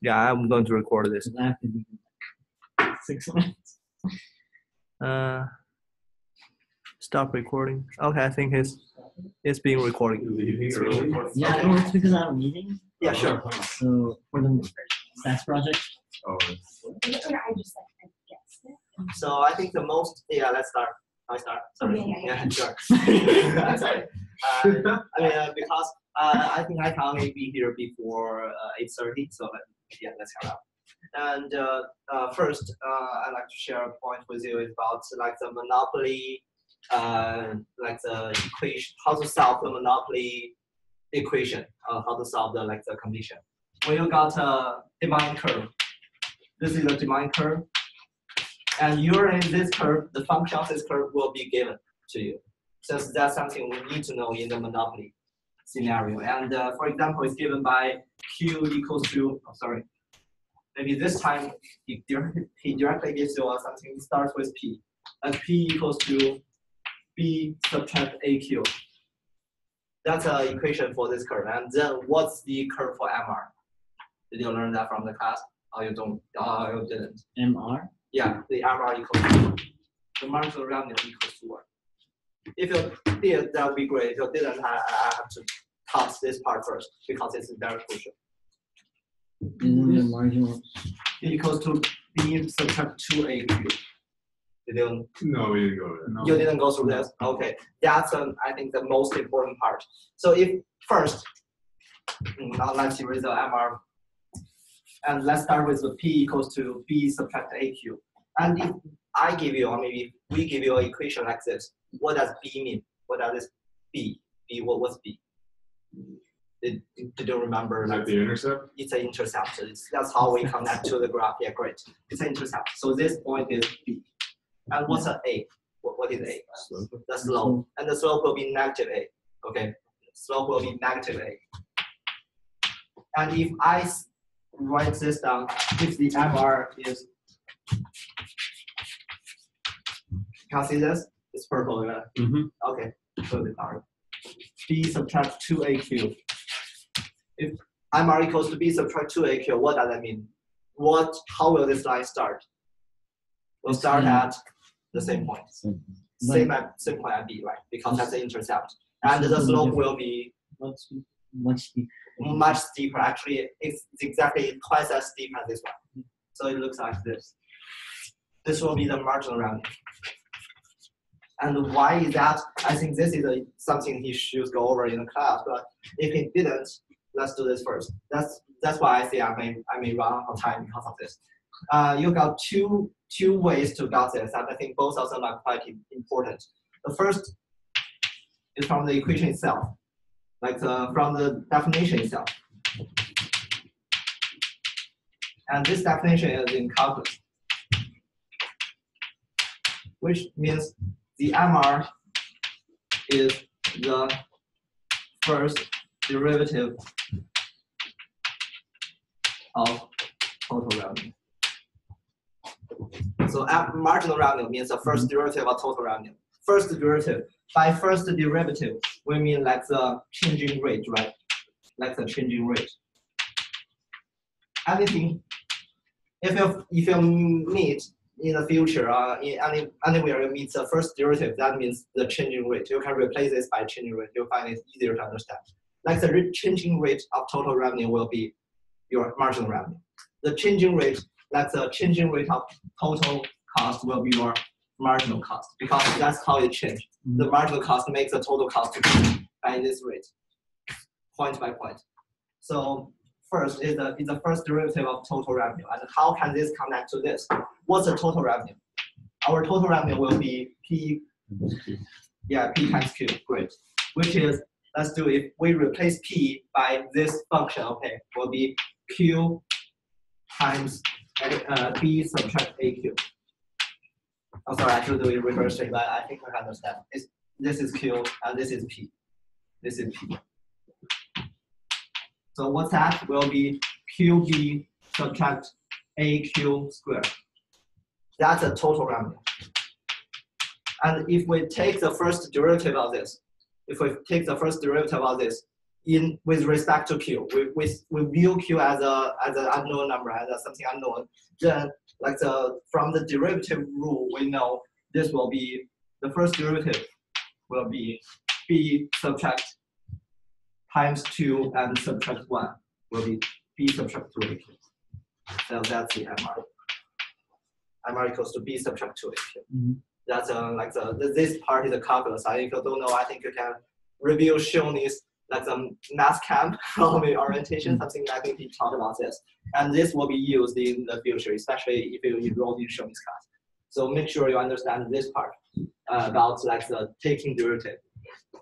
Yeah, I'm going to record this. I have to do 6 months. Stop recording. Okay, I think it's being recorded. Yeah, no, it's because I have a meeting. Yeah, sure. So for the SAS project. Oh. So I think the most, let's start. I start. Sorry. Yeah. Sure. I'm sorry. Because I think I can only be here before 8:30. So let's come out. And first, I'd like to share a point with you about like the monopoly, like the equation, how to solve the monopoly equation, how to solve the the condition. When you got a demand curve, this is a demand curve, and you're in this curve, the function of this curve will be given to you. So that's something we need to know in the monopoly scenario. And for example, it's given by Q equals to, maybe this time he directly gives you something. It starts with P, and P equals to B subtract AQ. That's an equation for this curve. And then what's the curve for MR? Did you learn that from the class? Oh, you don't? Oh, you didn't. MR? Yeah, the MR equals to the marginal revenue equals to 1. If you did, that would be great. If you didn't, I have to cut this part first because it's very crucial. Isn't the marginal Equals to B subtract 2AQ. No, we didn't go there. You didn't go through this? Okay. That's, I think, the most important part. So if first, now let's erase the MR. And let's start with the P equals to B subtract AQ. And if I give you, or maybe we give you an equation like this, what does B mean? What does this B? What's B? Did you remember? Is that the intercept? It's an intercept. That's how we connect to the graph. Yeah, great. It's an intercept. So this point is B. And what's an A? What is A? Slope. The slope. And the slope will be negative A. Okay? Slope will be negative A. And if I write this down, if the MR is, can you see this? It's purple, right? Mm-hmm. Okay, so the dark. B subtract 2AQ. If MR equals to B subtract 2AQ, what does that mean? How will this line start? We'll start at the same point. Same point at B, right? Because that's the intercept. And the slope will be much steeper. Actually, it's exactly twice as steep as this one. So it looks like this. This will be the marginal revenue. And why is that? I think this is something he should go over in the class. But if he didn't, let's do this first. That's why I say I may run out of time because of this. You got two ways to get this, and I think both of them are quite important. The first is from the equation itself, like from the definition itself. And this definition is in calculus, which means the MR is the first derivative of total revenue. So marginal revenue means the first derivative of total revenue. First derivative. By first derivative, we mean like the changing rate, right? Like the changing rate. Anything, if you meet in the future, anywhere you meet the first derivative, that means the changing rate. You can replace this by changing rate. You'll find it easier to understand. Like the changing rate of total revenue will be your marginal revenue. The changing rate, like the changing rate of total cost will be your marginal cost, because that's how it changes. The marginal cost makes the total cost by this rate, point by point. So first is the first derivative of total revenue. And how can this connect to this? What's the total revenue? Our total revenue will be P times Q, great. Which is, let's do, if we replace P by this function, okay, will be Q times B subtract AQ. I'm sorry, I should do it reversely, but I think we can understand. This is Q and this is P. This is P. So what's that? Will be QB subtract AQ squared. That's a total revenue. And if we take the first derivative of this, with respect to q. We view q as an unknown number, as something unknown. Then from the derivative rule, we know this will be the first derivative will be b subtract times 2 and subtract 1 will be b subtract 2aq. So that's the MR. MR equals to b subtract 2aq. Mm-hmm. That's this part is a calculus. If you don't know, I think you can review Shoni's math camp orientation, something I think he taught about this. And this will be used in the future, especially if you enroll in Shoni's class. So make sure you understand this part about the taking derivative.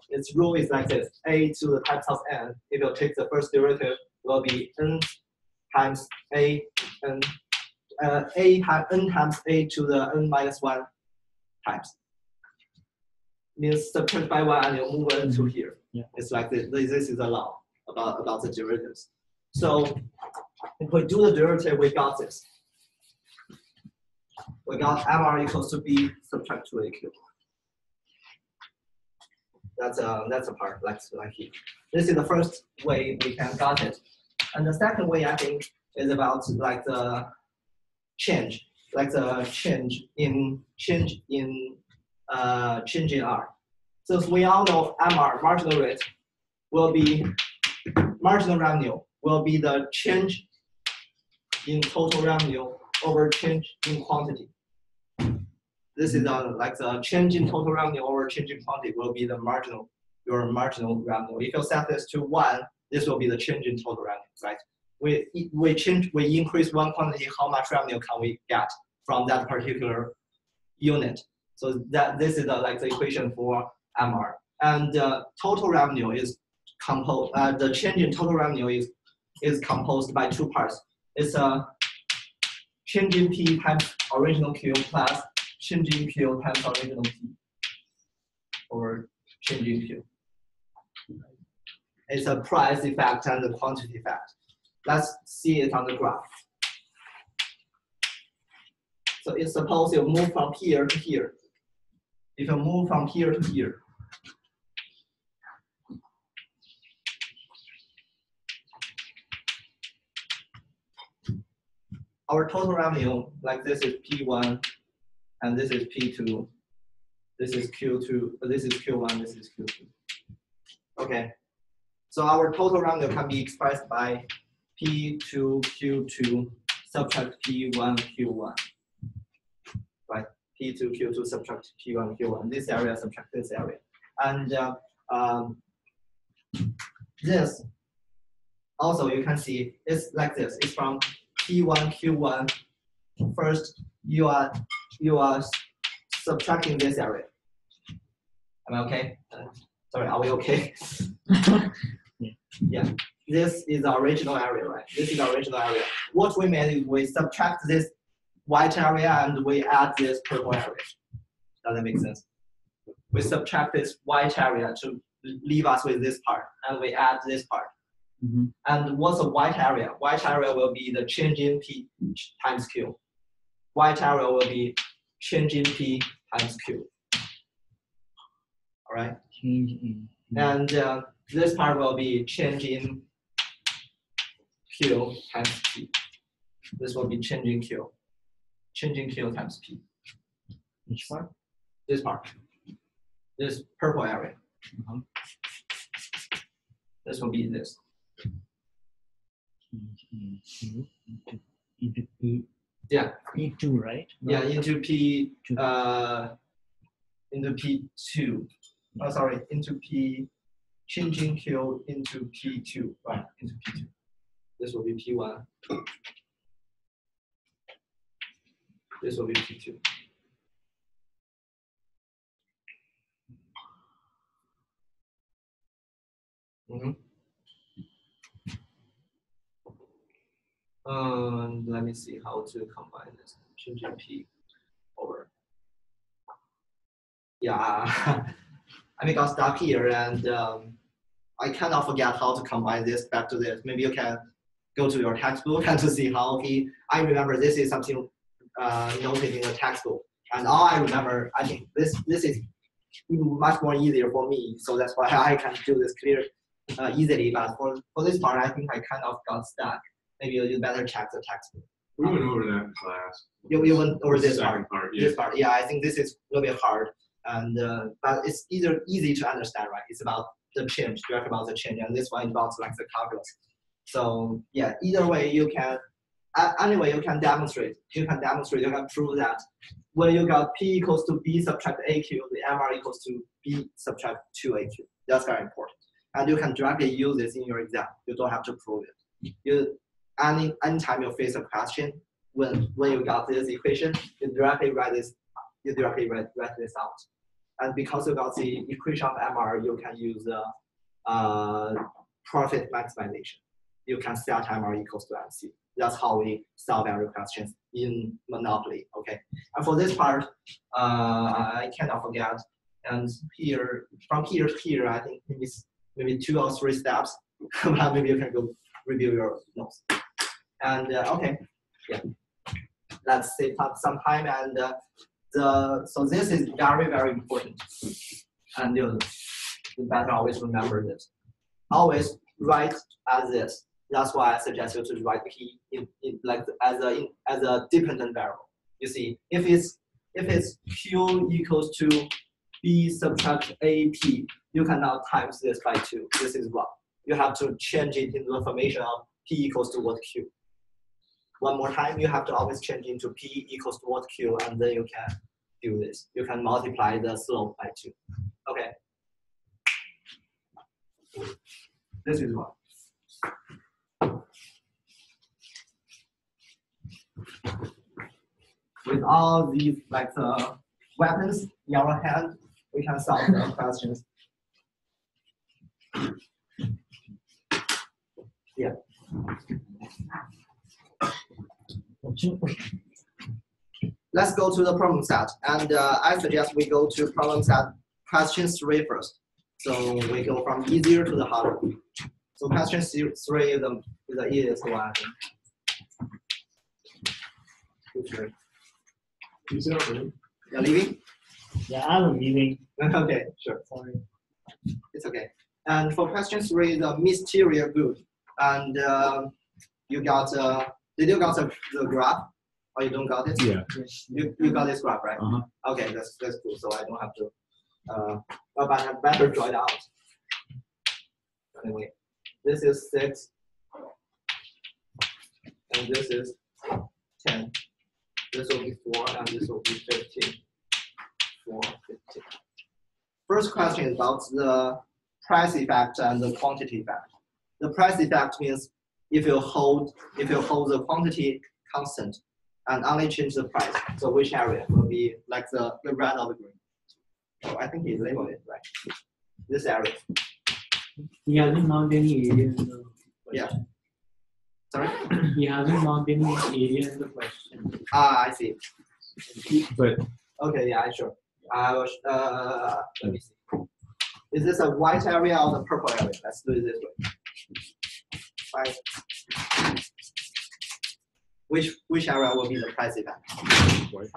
Its rule is like this: a to the times of n. If you take the first derivative, will be n times a n n times a to the n minus 1 times. Means subtract by 1 and you move it to here. Yeah. It's like this. This is a law about the derivatives. So if we do the derivative, we got this. We got MR equals to b subtract 2aq. That's a part like here. This is the first way we can got it. And the second way I think is about the change, change in R. Since we all know MR, marginal rate, will be marginal revenue will be the change in total revenue over change in quantity. This is the change in total revenue over change in quantity will be your marginal revenue. If you set this to 1, this will be the change in total revenue, right? We increase one quantity, how much revenue can we get from that particular unit? So this is the equation for MR. And total revenue is composed. The change in total revenue is composed by 2 parts. It's a change in P times original Q plus change in Q times original P over change in Q. It's a price effect and a quantity effect. Let's see it on the graph. So it's suppose you move from here to here. If you move from here to here, our total revenue, this is P1, and this is P2, this is Q2, this is Q1, this is Q2. Okay, so our total revenue can be expressed by P2, Q2, subtract P1, Q1, right? P2, Q2, subtract P1, Q1. This area subtract this area, and this also you can see it's like this. It's from P1, Q1. First, you are subtracting this area. Am I okay? Sorry, are we okay? Yeah. This is the original area, right? This is the original area. What we made is we subtract this white area and we add this purple area. Does that make sense? We subtract this white area to leave us with this part, and we add this part. Mm-hmm. And what's the white area? White area will be the change in P times Q. White area will be change in P times Q. All right? Change in. And this part will be change in Q times P. This will be change in Q. Change in Q times P. Which part? This part. This purple area. Uh-huh. This will be this. Change in Q into P. Yeah. P2, right? Yeah, into P. Into P2. Oh, sorry, into P. Changing Q into P2. Right, into P2. This will be P1. This will be P2. Mm-hmm. Let me see how to combine this. Changing P over. Yeah, I got stuck here, and I cannot forget how to combine this back to this. Maybe you can go to your textbook and to see how I remember this is something noted in the textbook, and all I remember, I think this is much more easier for me, so that's why I can do this easily, but for this part, I think I kind of got stuck. Maybe you better check the textbook. We went over that in class. You went over this second part. Yeah. This part, yeah, I think this is a little bit hard, and but it's easy to understand, right? It's about the change, direct about the change, and this one involves like the calculus. So yeah, either way you can. Anyway, you can demonstrate. You can prove that when you got P equals to B subtract AQ, the MR equals to B subtract 2AQ. That's very important. And you can directly use this in your exam. You don't have to prove it. Anytime you face a question, when you got this equation, you directly write this. You directly write this out. And because you got the equation of MR, you can use the profit maximization. You can set MR equals to MC. That's how we solve every questions in Monopoly. Okay. And for this part, I cannot forget. And here, from here to here, I think maybe 2 or 3 steps. But maybe you can go review your notes. And okay, yeah. Let's save some time. And so this is very important. And you better always remember this. Always write as this. That's why I suggest you to write P as a dependent variable. You see, if it's Q equals to B subtract AP, you cannot times this by 2. This is wrong. You have to change it into the formation of P equals to what Q. One more time, you have to always change into P equals to what Q, and then you can do this. You can multiply the slope by 2. Okay. This is one. With all these like weapons in our hand, we can solve the questions. Yeah. Let's go to the problem set, and I suggest we go to problem set question 3 first. So we go from easier to the harder. So question 3 is the easiest one, I think. Sure. You're leaving? Yeah, I'm leaving. Okay, sure. Sorry. It's okay. And for question 3, the mysterious good. And you got, did you got the graph? Or you don't got it? Yeah. You got this graph, right? Okay, that's cool. So I don't have to, but I better draw it out. Anyway, this is 6. And this is 10. This will be 4, and this will be 15. 4, 15. First question is about the price effect and the quantity effect. The price effect means if you hold the quantity constant and only change the price, so which area will be like the red or the green? So I think he labeled it right. This area. He hasn't marked any area in the question. Yeah. Sorry? He hasn't marked any area in the question. Ah, I see. But okay, yeah, sure. Let me see. Is this a white area or the purple area? Let's do it this way. Right. Which area will be the price effect? white.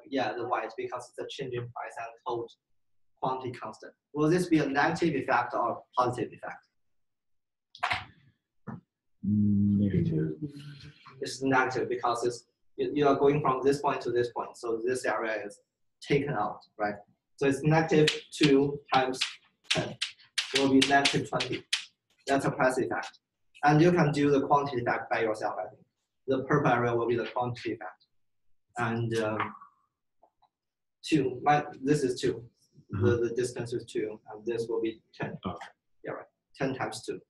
Yeah, the white, because it's a change in price and hold quantity constant. Will this be a negative effect or positive effect? Negative. It's negative because you are going from this point to this point, so this area is taken out, right? So it's negative 2 times 10. It will be negative 20. That's a price effect. And you can do the quantity effect by yourself, I think. The purple area will be the quantity effect. And 2, this is 2. The distance is 2, and this will be 10. Oh. Yeah, right. 10 times 2.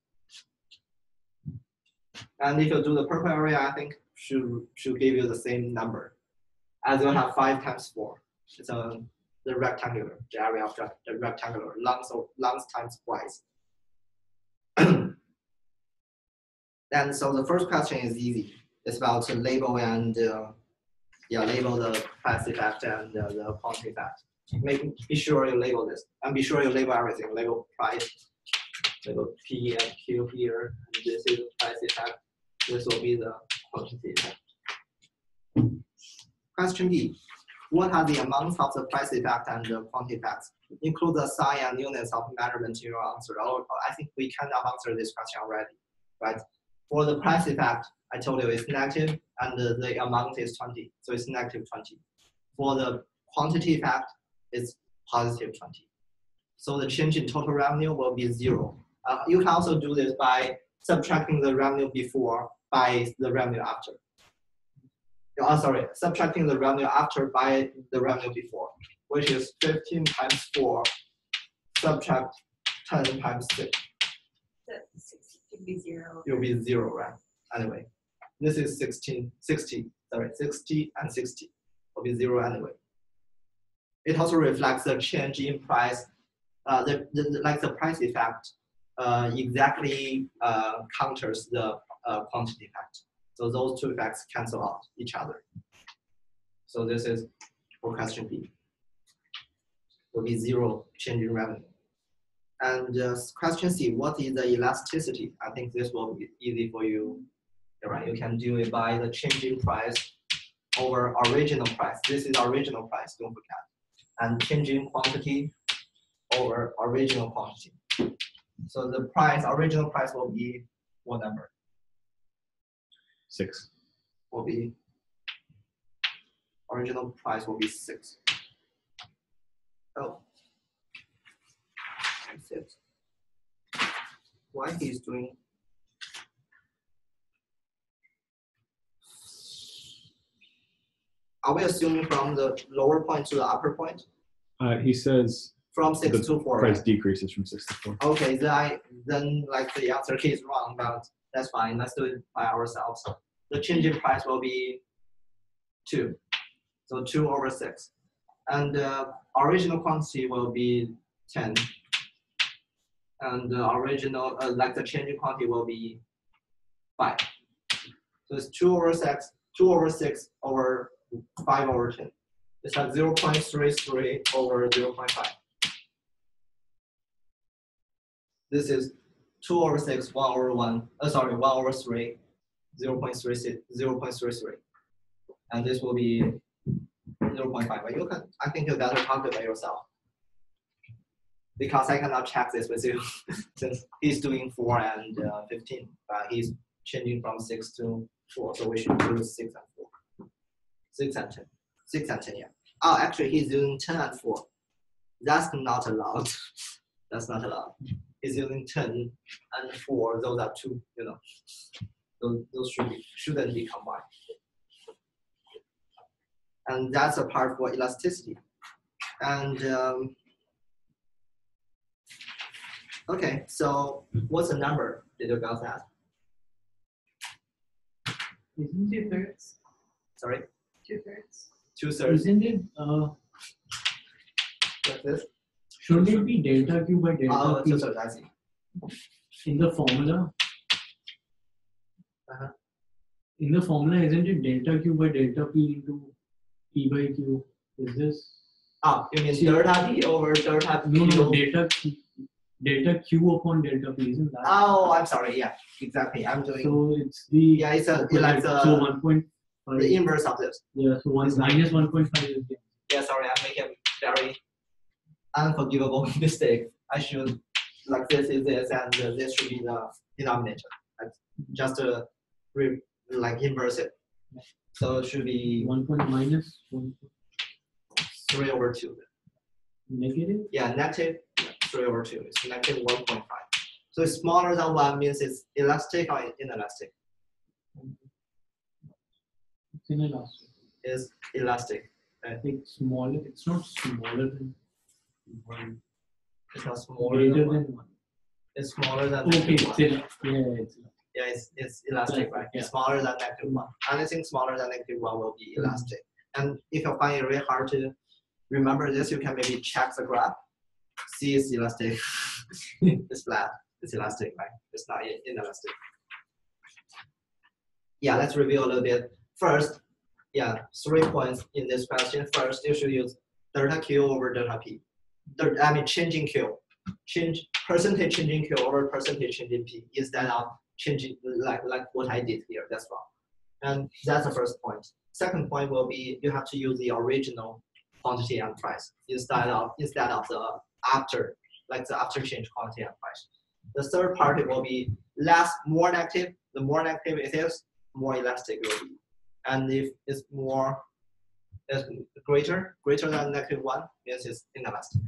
And if you do the purple area, I think should give you the same number. As you have 5 times 4. It's the rectangular, the area of the rectangular, length times twice. And so the first question is easy. It's about to label and label the price effect and the quantity effect. Be sure you label this, and be sure you label everything. Label price, label P and Q here, and this is the price effect. This will be the quantity effect. Question B. What are the amounts of the price effect and the quantity effects include the sign and units of measurement in your answer. Or I think we kind of answered this question already, right? For the price effect, I told you it's negative and the amount is 20, so it's negative 20. For the quantity effect, it's positive 20. So the change in total revenue will be 0. You can also do this by subtracting the revenue before by the revenue after. Subtracting the revenue after by the revenue before, which is 15 times 4 subtract 10 times 6. That 60 could be 0. It will be 0, right? Anyway, this is 60 and 60 will be 0 anyway. It also reflects the change in price, like the price effect exactly counters the quantity effect. So those two effects cancel out each other. So this is for question B. Will be 0 change in revenue. And question C, what is the elasticity? I think this will be easy for you. Right, you can do it by the change in price over original price. This is original price, don't forget. And change in quantity over original quantity. So the price, original price will be what number? 6. Will be, original price will be 6. Oh. 6. Why he's doing? Are we assuming from the lower point to the upper point? He says From 6 the to 4. price Right? decreases from 6 to 4. Okay, then like the answer key is wrong, but that's fine. Let's do it by ourselves. The change in price will be 2. So 2 over 6. And original quantity will be 10. And the original, like the change in quantity will be 5. So it's 2 over 6, 2 over 6 over 5 over 10. It's like 0.33 over 0.5. This is 2 over 6, 1 over 1, 1 over 3, 0.33. And this will be 0.5. But you can, I think you better calculate yourself. Because I cannot check this with you since he's doing 4 and 15, but he's changing from 6 to 4. So we should do 6 and 4. 6 and 10. 6 and 10, yeah. Oh, actually, he's doing 10 and 4. That's not allowed. That's not allowed. He's using 10 and 4. Those are 2, you know. Those shouldn't be combined. And that's a part for elasticity. And okay, so what's the number? Did you got that? Isn't it thirds? Sorry? 2/3. 2/3. Isn't it? Like this? Shouldn't it be delta Q by delta Oh, P 2/3, I see. in the formula? Uh-huh. In the formula, isn't it delta Q by delta P into P by Q? Is this? Ah, you mean delta P over delta P? No, delta Q upon delta P, isn't that? Oh, I'm sorry. Yeah, exactly. I'm doing. So it's the. Yeah, it's like so 1.5. the inverse of this. Yeah, so minus 1.5 is the. Yeah, sorry, I'm making a very unforgivable mistake. I should, like this is this, and this should be the denominator. Like just like inverse it. So it should be 1 point minus 1 3 over 2. negative. Yeah, negative 3 over 2. It's negative 1.5. So it's smaller than 1 means it's elastic or inelastic? It's inelastic. It's elastic. I think smaller. It's not smaller than 1. It's not smaller Greater than 1. than 1. It's smaller than Okay, negative 1. it's Yeah, it's elastic, right? Yeah. It's smaller than negative 1. Anything smaller than negative 1 will be elastic. And if you find it really hard to remember this, you can maybe check the graph. C is elastic. It's flat. It's elastic, right? It's not inelastic. Yeah, let's review a little bit. First, yeah, 3 points in this question. First, you should use delta Q over delta P. I mean, changing Q. Percentage changing Q over percentage changing P instead of changing like what I did here. That's wrong. And that's the first point. Second point will be you have to use the original quantity and price instead of the after, like the after change quantity and price. The third part will be more negative. The more negative it is, more elastic it will be. And if it's greater than -1, means it's inelastic.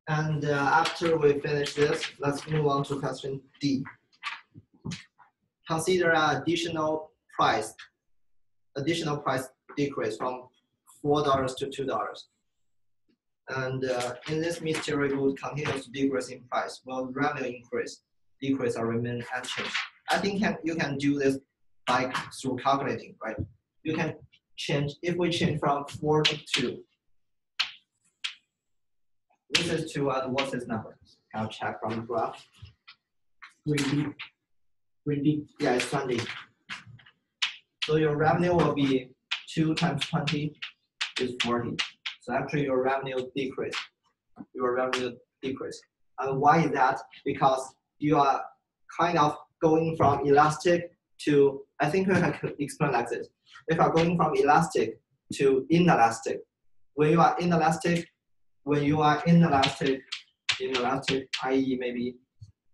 And after we finish this, let's move on to question D. Consider an additional price decrease from $4 to $2. And in this material good continues to decrease in price, while revenue decrease or remain unchanged. I think you can do this through calculating, right? You can change, if we change from 4 to 2, this is 2 and what's this number? I'll check from the graph. 20. Yeah, it's 20. So your revenue will be 2 times 20 is 40. So actually your revenue decrease. And why is that? Because you are kind of going from elastic to, I think we can explain like this. If you are going from elastic to inelastic, when you are inelastic, i.e. maybe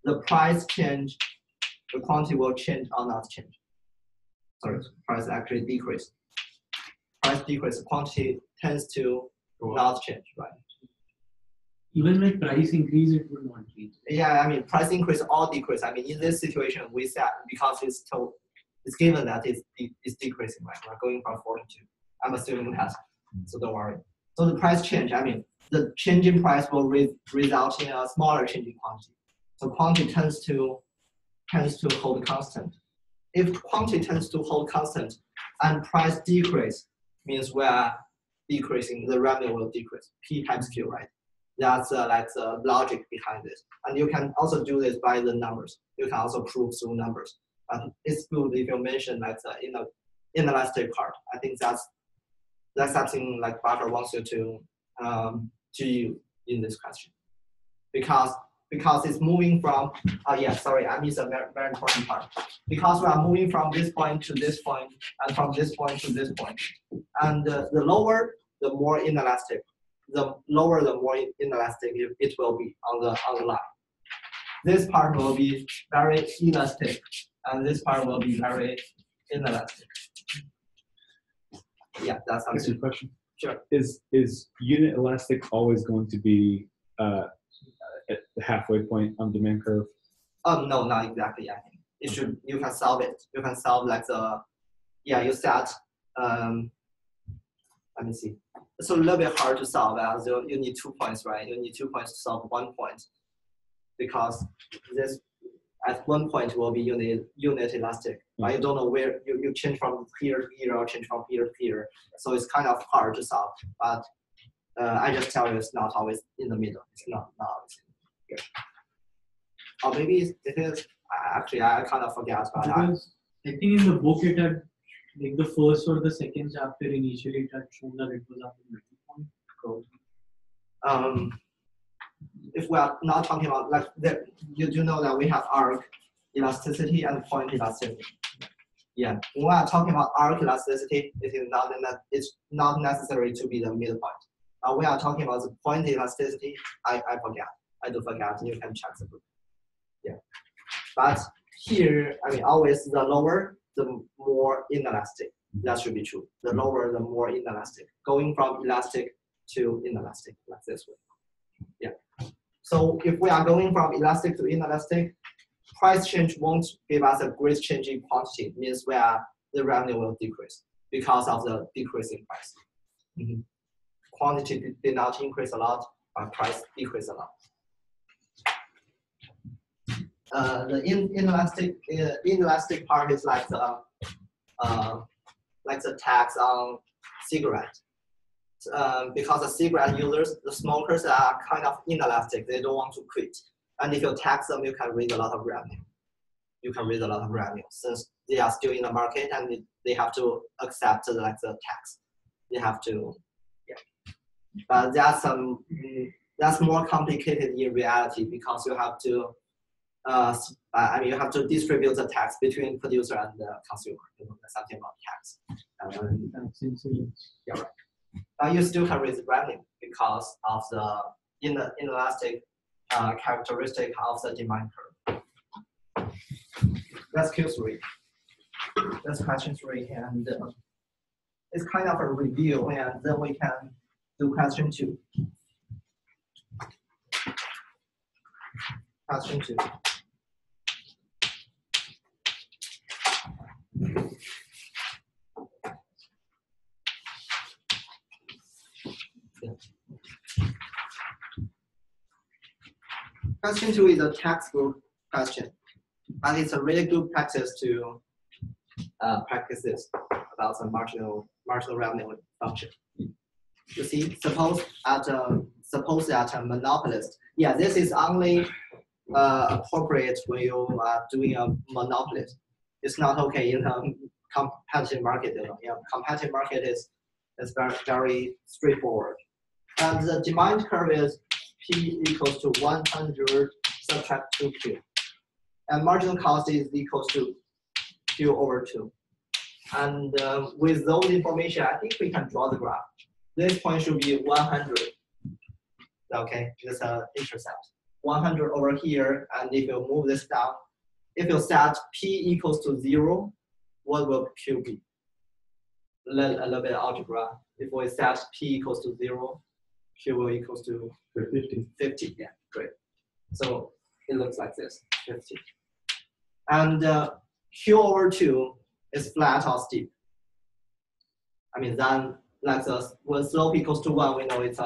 the price change, the quantity will change or not change. Sorry, price actually decrease. Price decrease, quantity tends to not change, right? Even with price increase, it will not change. Yeah, I mean, price increase or decrease. I mean, in this situation, we said because it's given that it's decreasing, right? We're going from 4 to 2. I'm assuming that, so don't worry. So the price change, I mean, the change in price will result in a smaller change in quantity. So quantity tends to hold constant. If quantity tends to hold constant and price decrease, means we are decreasing, the revenue will decrease. P times Q, right? That's like the logic behind this. And you can also do this by the numbers. You can also prove through numbers. But it's good if you mention like the inelastic part. I think that's something like Barker wants you to use in this question. Because it's moving from, I missed a very, very important part. Because we are moving from this point to this point, and from this point to this point. And the lower, the more inelastic. The lower, the more inelastic it will be on the line. This part will be very elastic, and this part will be very inelastic. Yeah, that's That's something. your question. Sure. Is unit elastic always going to be at the halfway point on demand curve? No, not exactly. I think it should. You can solve it. You can solve like you set. Let me see. It's a little bit hard to solve as you need 2 points, right? You need 2 points to solve 1 point, because this at 1 point will be unit elastic. Right? You don't know where you change from here to here or change from here to here. So it's kind of hard to solve. But I just tell you it's not always in the middle. It's not always here. Or maybe it is. Actually, I kind of forget. But Because I think in the book it had, like the first or the second chapter initially it had shown that it was up in middle point. If we are not talking about like you do know that we have arc elasticity and point elasticity. Yeah, when we are talking about arc elasticity, it's not necessary to be the midpoint. We are talking about the point elasticity. I forget. I do forget. You can check the book. Yeah, but here, I mean, always the lower, the more inelastic. That should be true. The lower, the more inelastic. Going from elastic to inelastic, like this way. Yeah. So if we are going from elastic to inelastic, price change won't give us a great change in quantity. It means the revenue will decrease because of the decrease in price. Mm-hmm. Quantity did not increase a lot, but price decreased a lot. The inelastic part is like the tax on cigarette. Because the cigarette users, the smokers are kind of inelastic. They don't want to quit. And if you tax them, you can raise a lot of revenue. Since they are still in the market and they have to accept the tax. They have to, yeah. But there are some That's more complicated in reality because you have to, you have to distribute the tax between producer and the consumer. You know, something about tax. Yeah, right. But you still can raise revenue because of the inelastic characteristic of the demand curve. That's Q3. That's question 3, and it's kind of a review, and then we can do question 2. Question 2. Question 2 is a textbook question, and it's a really good practice to practice this about the marginal revenue function. You see, suppose that a monopolist, yeah, this is only appropriate when you are doing a monopolist. It's not okay in a competitive market. You know, competitive market is very, very straightforward. And the demand curve is P equals to 100 subtract 2Q. And marginal cost is equals to Q over 2. And with those information, I think we can draw the graph. This point should be 100. Okay, this is an intercept. 100 over here, and if you move this down, if you set P equals to 0, what will Q be? A little bit of algebra. If we set P equals to 0, Q will equals to 50. 50, yeah, great. So it looks like this, 50. And Q over 2 is flat or steep. I mean, then like this, when slope equals to 1, we know it's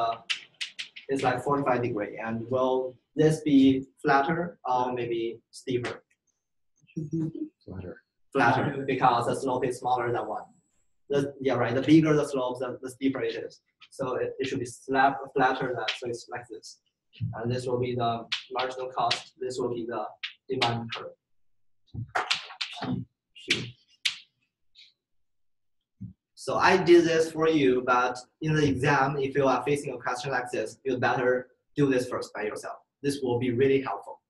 like 45 degree. And will this be flatter or maybe steeper? Flatter. Flatter, because the slope is smaller than 1. Yeah, right. The bigger the slope, the steeper it is. So it should be flatter than, so it's like this. And this will be the marginal cost. This will be the demand curve. Q. So I did this for you, but in the exam, if you are facing a question like this, you better do this first by yourself. This will be really helpful.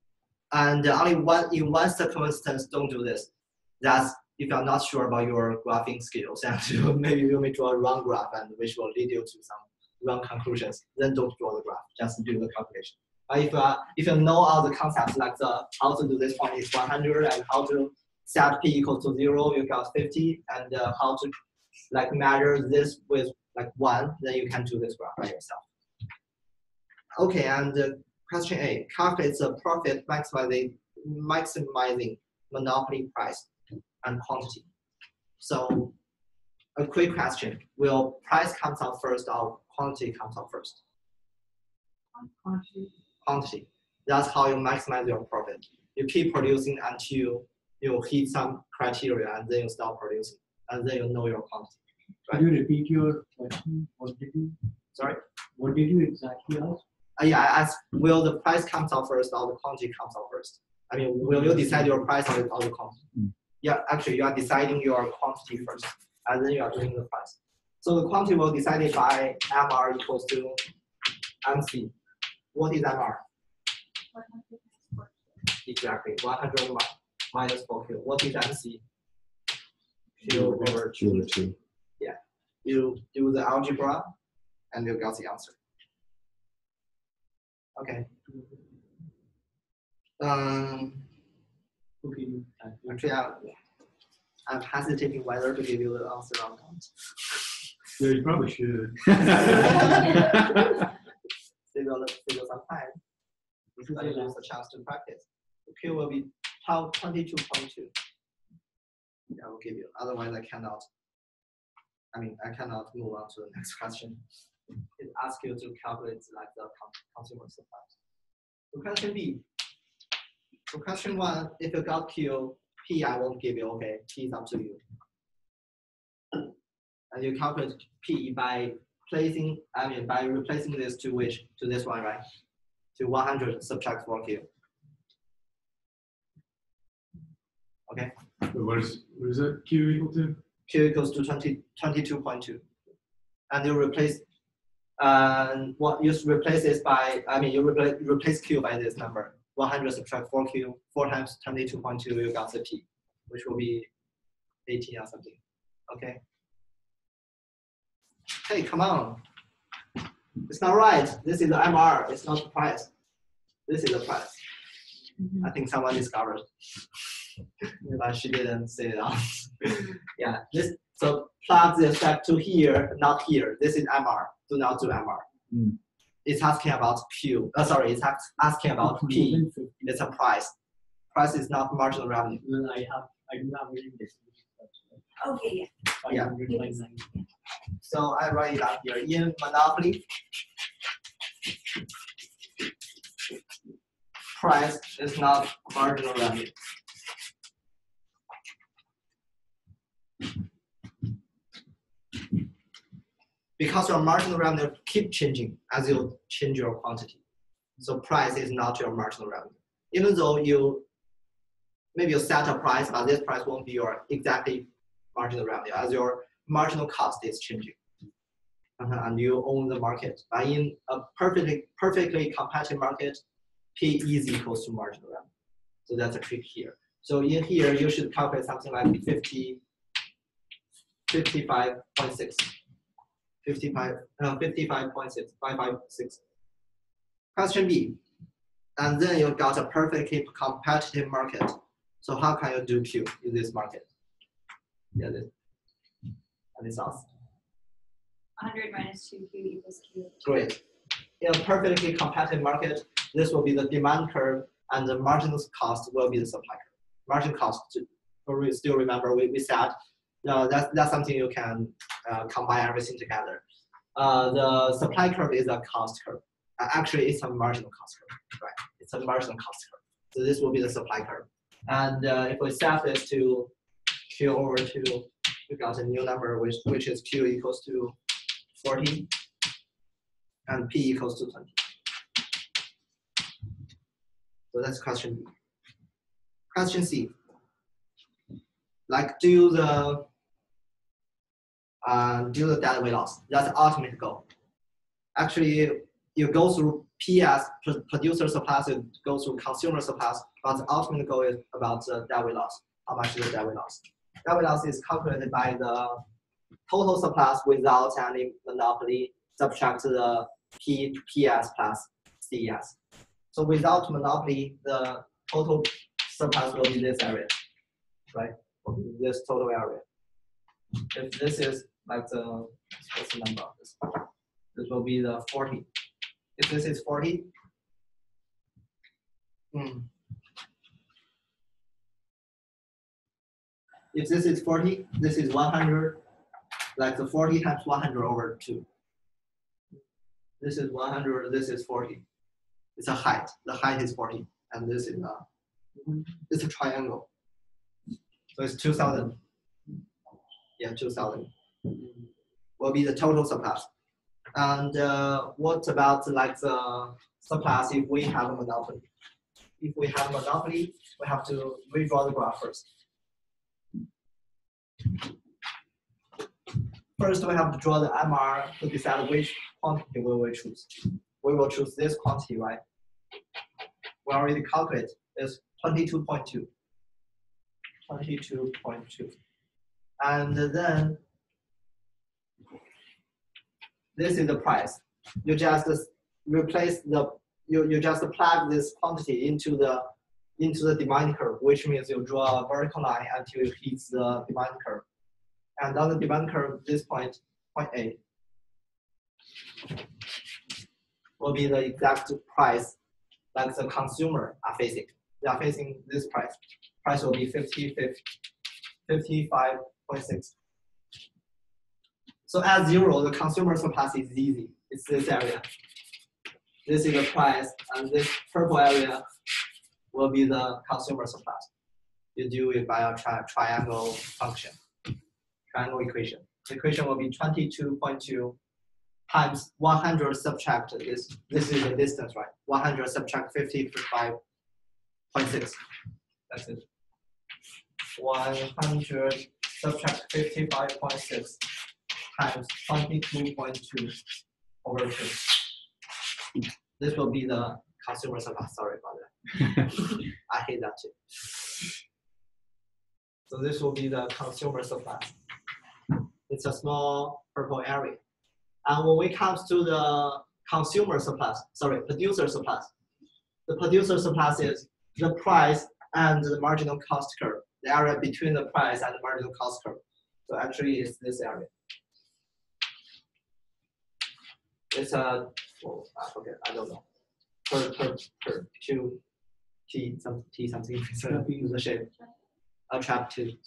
And only in one circumstance, don't do this. That's if you're not sure about your graphing skills, and maybe you may draw a wrong graph, and which will lead you to some wrong conclusions. Then don't draw the graph. Just do the calculation. If you know all the concepts like how to do this point is 100 and how to set P equals to 0, you got 50, and how to like measure this with like 1, then you can do this graph by yourself. Okay, and question A, calculate the profit maximizing monopoly price and quantity. So a quick question, will price comes out first or quantity comes out first? Quantity. That's how you maximize your profit. You keep producing until you hit some criteria, and then you stop producing, and then you know your quantity. Right? Could you repeat your question? What did you? Sorry? What did you exactly ask? Yeah, I asked, will the price comes out first or the quantity comes out first? I mean, will you decide your price or the quantity? Yeah, actually, you are deciding your quantity first, and then you are doing the price. So the quantity will be decided by MR equals to MC. What is MR? Exactly, 100 minus 4Q. What is MC? Q over 2. Yeah, you do the algebra, and you got the answer. Okay. Okay. Actually, I'm hesitating whether to give you the answer or not. Yeah, you probably should. Still some time. But you lose a chance to practice. The Q will be 22.2. Yeah, I will give you. Otherwise, I cannot move on to the next question. It asks you to calculate like the consumer supply. So question B. So question 1, if you got Q, P I won't give you, okay? P is up to you. And you calculate P by replacing this to which? To this one, right? To 100 subtract 4Q. Okay? What is that Q equal to? Q equals to 22.2. And you replace And what you replace this by, you replace Q by this number. 100 subtract 4Q, 4 times 22.2, you got the P, which will be 18 or something. Okay. Hey, come on. It's not right. This is the MR. It's not the price. This is the price. I think someone discovered, but she didn't say it out. Yeah. So plug the step to here, not here. This is MR. Do not do MR. Mm. It's asking about Q. Sorry, it's asking about P. It's a price. Price is not marginal revenue. Well, I do have it in decimal. Okay, Yeah. 500.9. So I write it out here. In monopoly, price is not marginal revenue. Because your marginal revenue keep changing as you change your quantity. So price is not your marginal revenue. Even though maybe you set a price, but this price won't be your exactly marginal revenue as your marginal cost is changing. And you own the market. But in a perfectly competitive market, P is equals to marginal revenue. So that's a trick here. So in here, you should calculate something like 55.6. 55.6, 556. Question B. And then you got a perfectly competitive market. So how can you do Q in this market? Yeah, this. And it's awesome. 100 minus 2Q equals Q. Great. In a perfectly competitive market, this will be the demand curve, and the marginal cost will be the supply curve. Margin cost, still remember we said that's something you can combine everything together. The supply curve is a cost curve. Actually, it's a marginal cost curve, right? It's a marginal cost curve. So this will be the supply curve. And if we set this to Q over 2, we got a new number which is Q equals to 40 and P equals to 20. So that's question B. Question C. Like do the data weight loss. That's the ultimate goal. Actually, you go through PS, producer surplus, you go through consumer surplus, but the ultimate goal is about the data weight loss. How much is the data weight loss? Data weight loss is calculated by the total surplus without any monopoly, subtract the PS plus CES. So without monopoly, the total surplus will be this area, right? Will be this total area. If this is like what's the number of this? This will be the 40. If this is 40, if this is 40, this is 100, like the 40 times 100 over 2. This is 100, this is 40. It's a height. The height is 40, and this is it's a triangle. So it's 2,000. Yeah, 2,000 will be the total surplus. And what about like the surplus if we have a monopoly? If we have a monopoly, we have to redraw the graph first. First, we have to draw the MR to decide which quantity we will choose. We will choose this quantity, right? We already calculate it's 22.2. 22.2. And then this is the price. You just replace you just plug this quantity into the demand curve, which means you draw a vertical line until it hits the demand curve. And on the demand curve, this point A, will be the exact price like the consumer are facing. They are facing this price. Price will be 55.6. So at 0, the consumer surplus is easy. It's this area. This is the price, and this purple area will be the consumer surplus. You do it by a triangle function, triangle equation. The equation will be 22.2 times 100 subtract this. This is the distance, right? 100 subtract 55.6. That's it. 100 subtract 55.6 times 22.2 over 2. This will be the consumer surplus. Sorry about that. I hate that too. So this will be the consumer surplus. It's a small purple area. And when it comes to the producer surplus, the producer surplus is the price and the marginal cost curve, the area between the price and the marginal cost curve. So actually, it's this area. It's a, okay, I don't know, per Q T something is the shape. A trapezoid.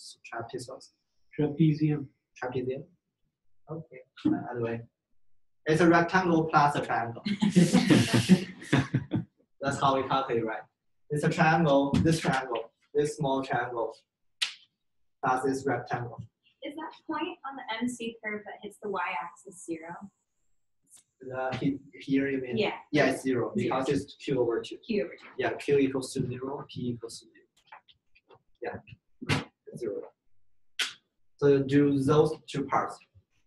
Trapezium. Trapezium. Okay. Anyway, it's a rectangle plus a triangle. That's how we calculate, right? It's a triangle, this small triangle, plus this rectangle. Is that point on the MC curve that hits the y-axis 0? Here you mean? Yeah. Yeah, it's 0 because it's Q over 2. Q over 2. Yeah, Q equals to 0, P equals to 0. Yeah, 0. So you do those 2 parts.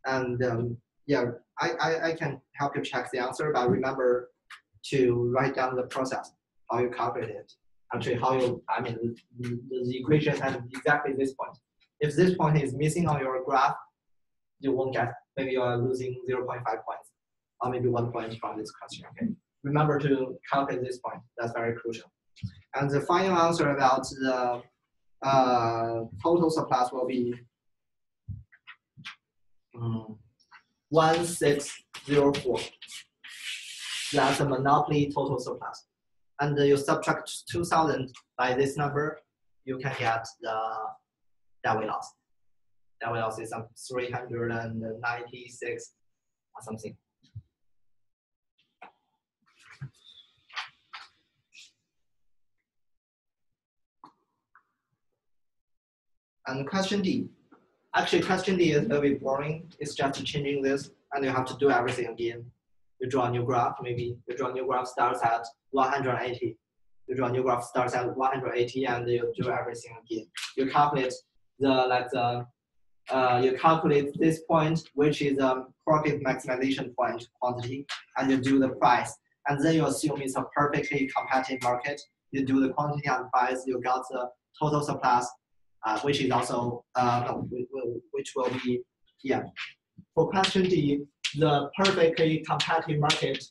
And yeah, I can help you check the answer, but remember to write down the process, how you calculate it. Actually, the equation at exactly this point. If this point is missing on your graph, you won't get, maybe you are losing 0.5 points, or maybe 1 point from this question, okay? Remember to calculate this point, that's very crucial. And the final answer about the total surplus will be 1604. That's a monopoly total surplus. And you subtract 2,000 by this number, you can get the deadweight loss. Deadweight loss is some 396 or something. And question D. Actually, question D is very boring. It's just changing this, and you have to do everything again. You draw a new graph, maybe you draw a new graph starts at 180. You draw a new graph starts at 180, and you do everything again. You calculate you calculate this point, which is a profit maximization point quantity, and you do the price, and then you assume it's a perfectly competitive market. You do the quantity and price, you got the total surplus, which is also which will be For question D, the perfectly competitive market,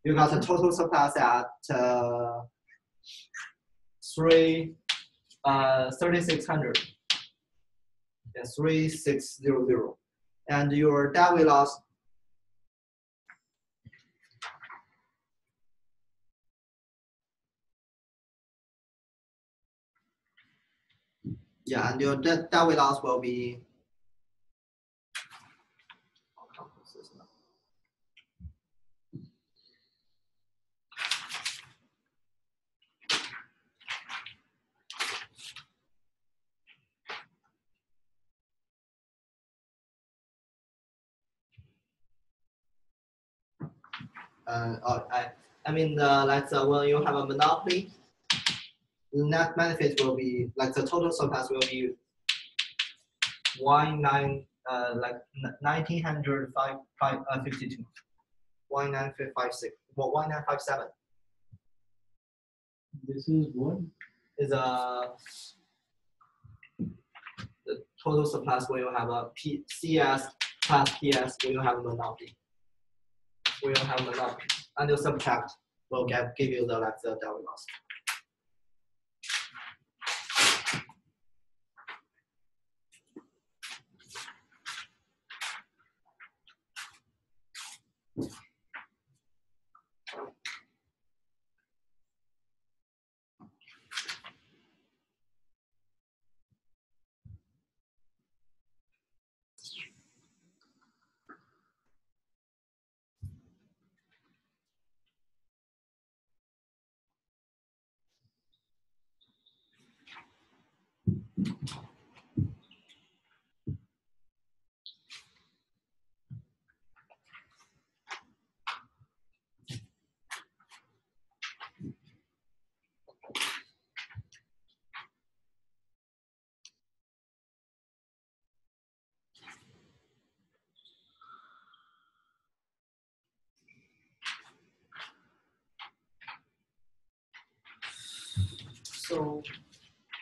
you got a total surplus at 3,600. Yeah, 3,600, and your deadweight loss and your deadweight loss will be when you have a monopoly, the net benefit will be the total surplus will be 1952, 1956, 1957. This is what? Is the total surplus when you have a CS plus PS when you have a monopoly. When you have a monopoly, and you subtract will give you the deadweight loss. So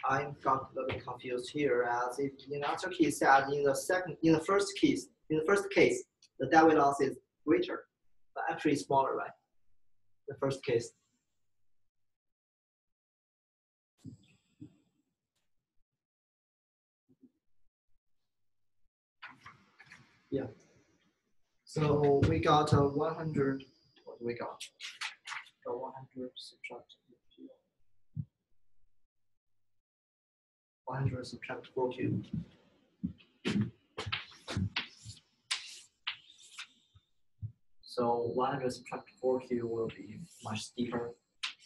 I got a little bit confused here, as if in the answer key said in the first case, the David loss is greater, but actually smaller, right? The first case. Yeah. So we got 100. What do we got? Got 100 subtract 100 subtract 4q. So 100 subtract 4q will be much steeper,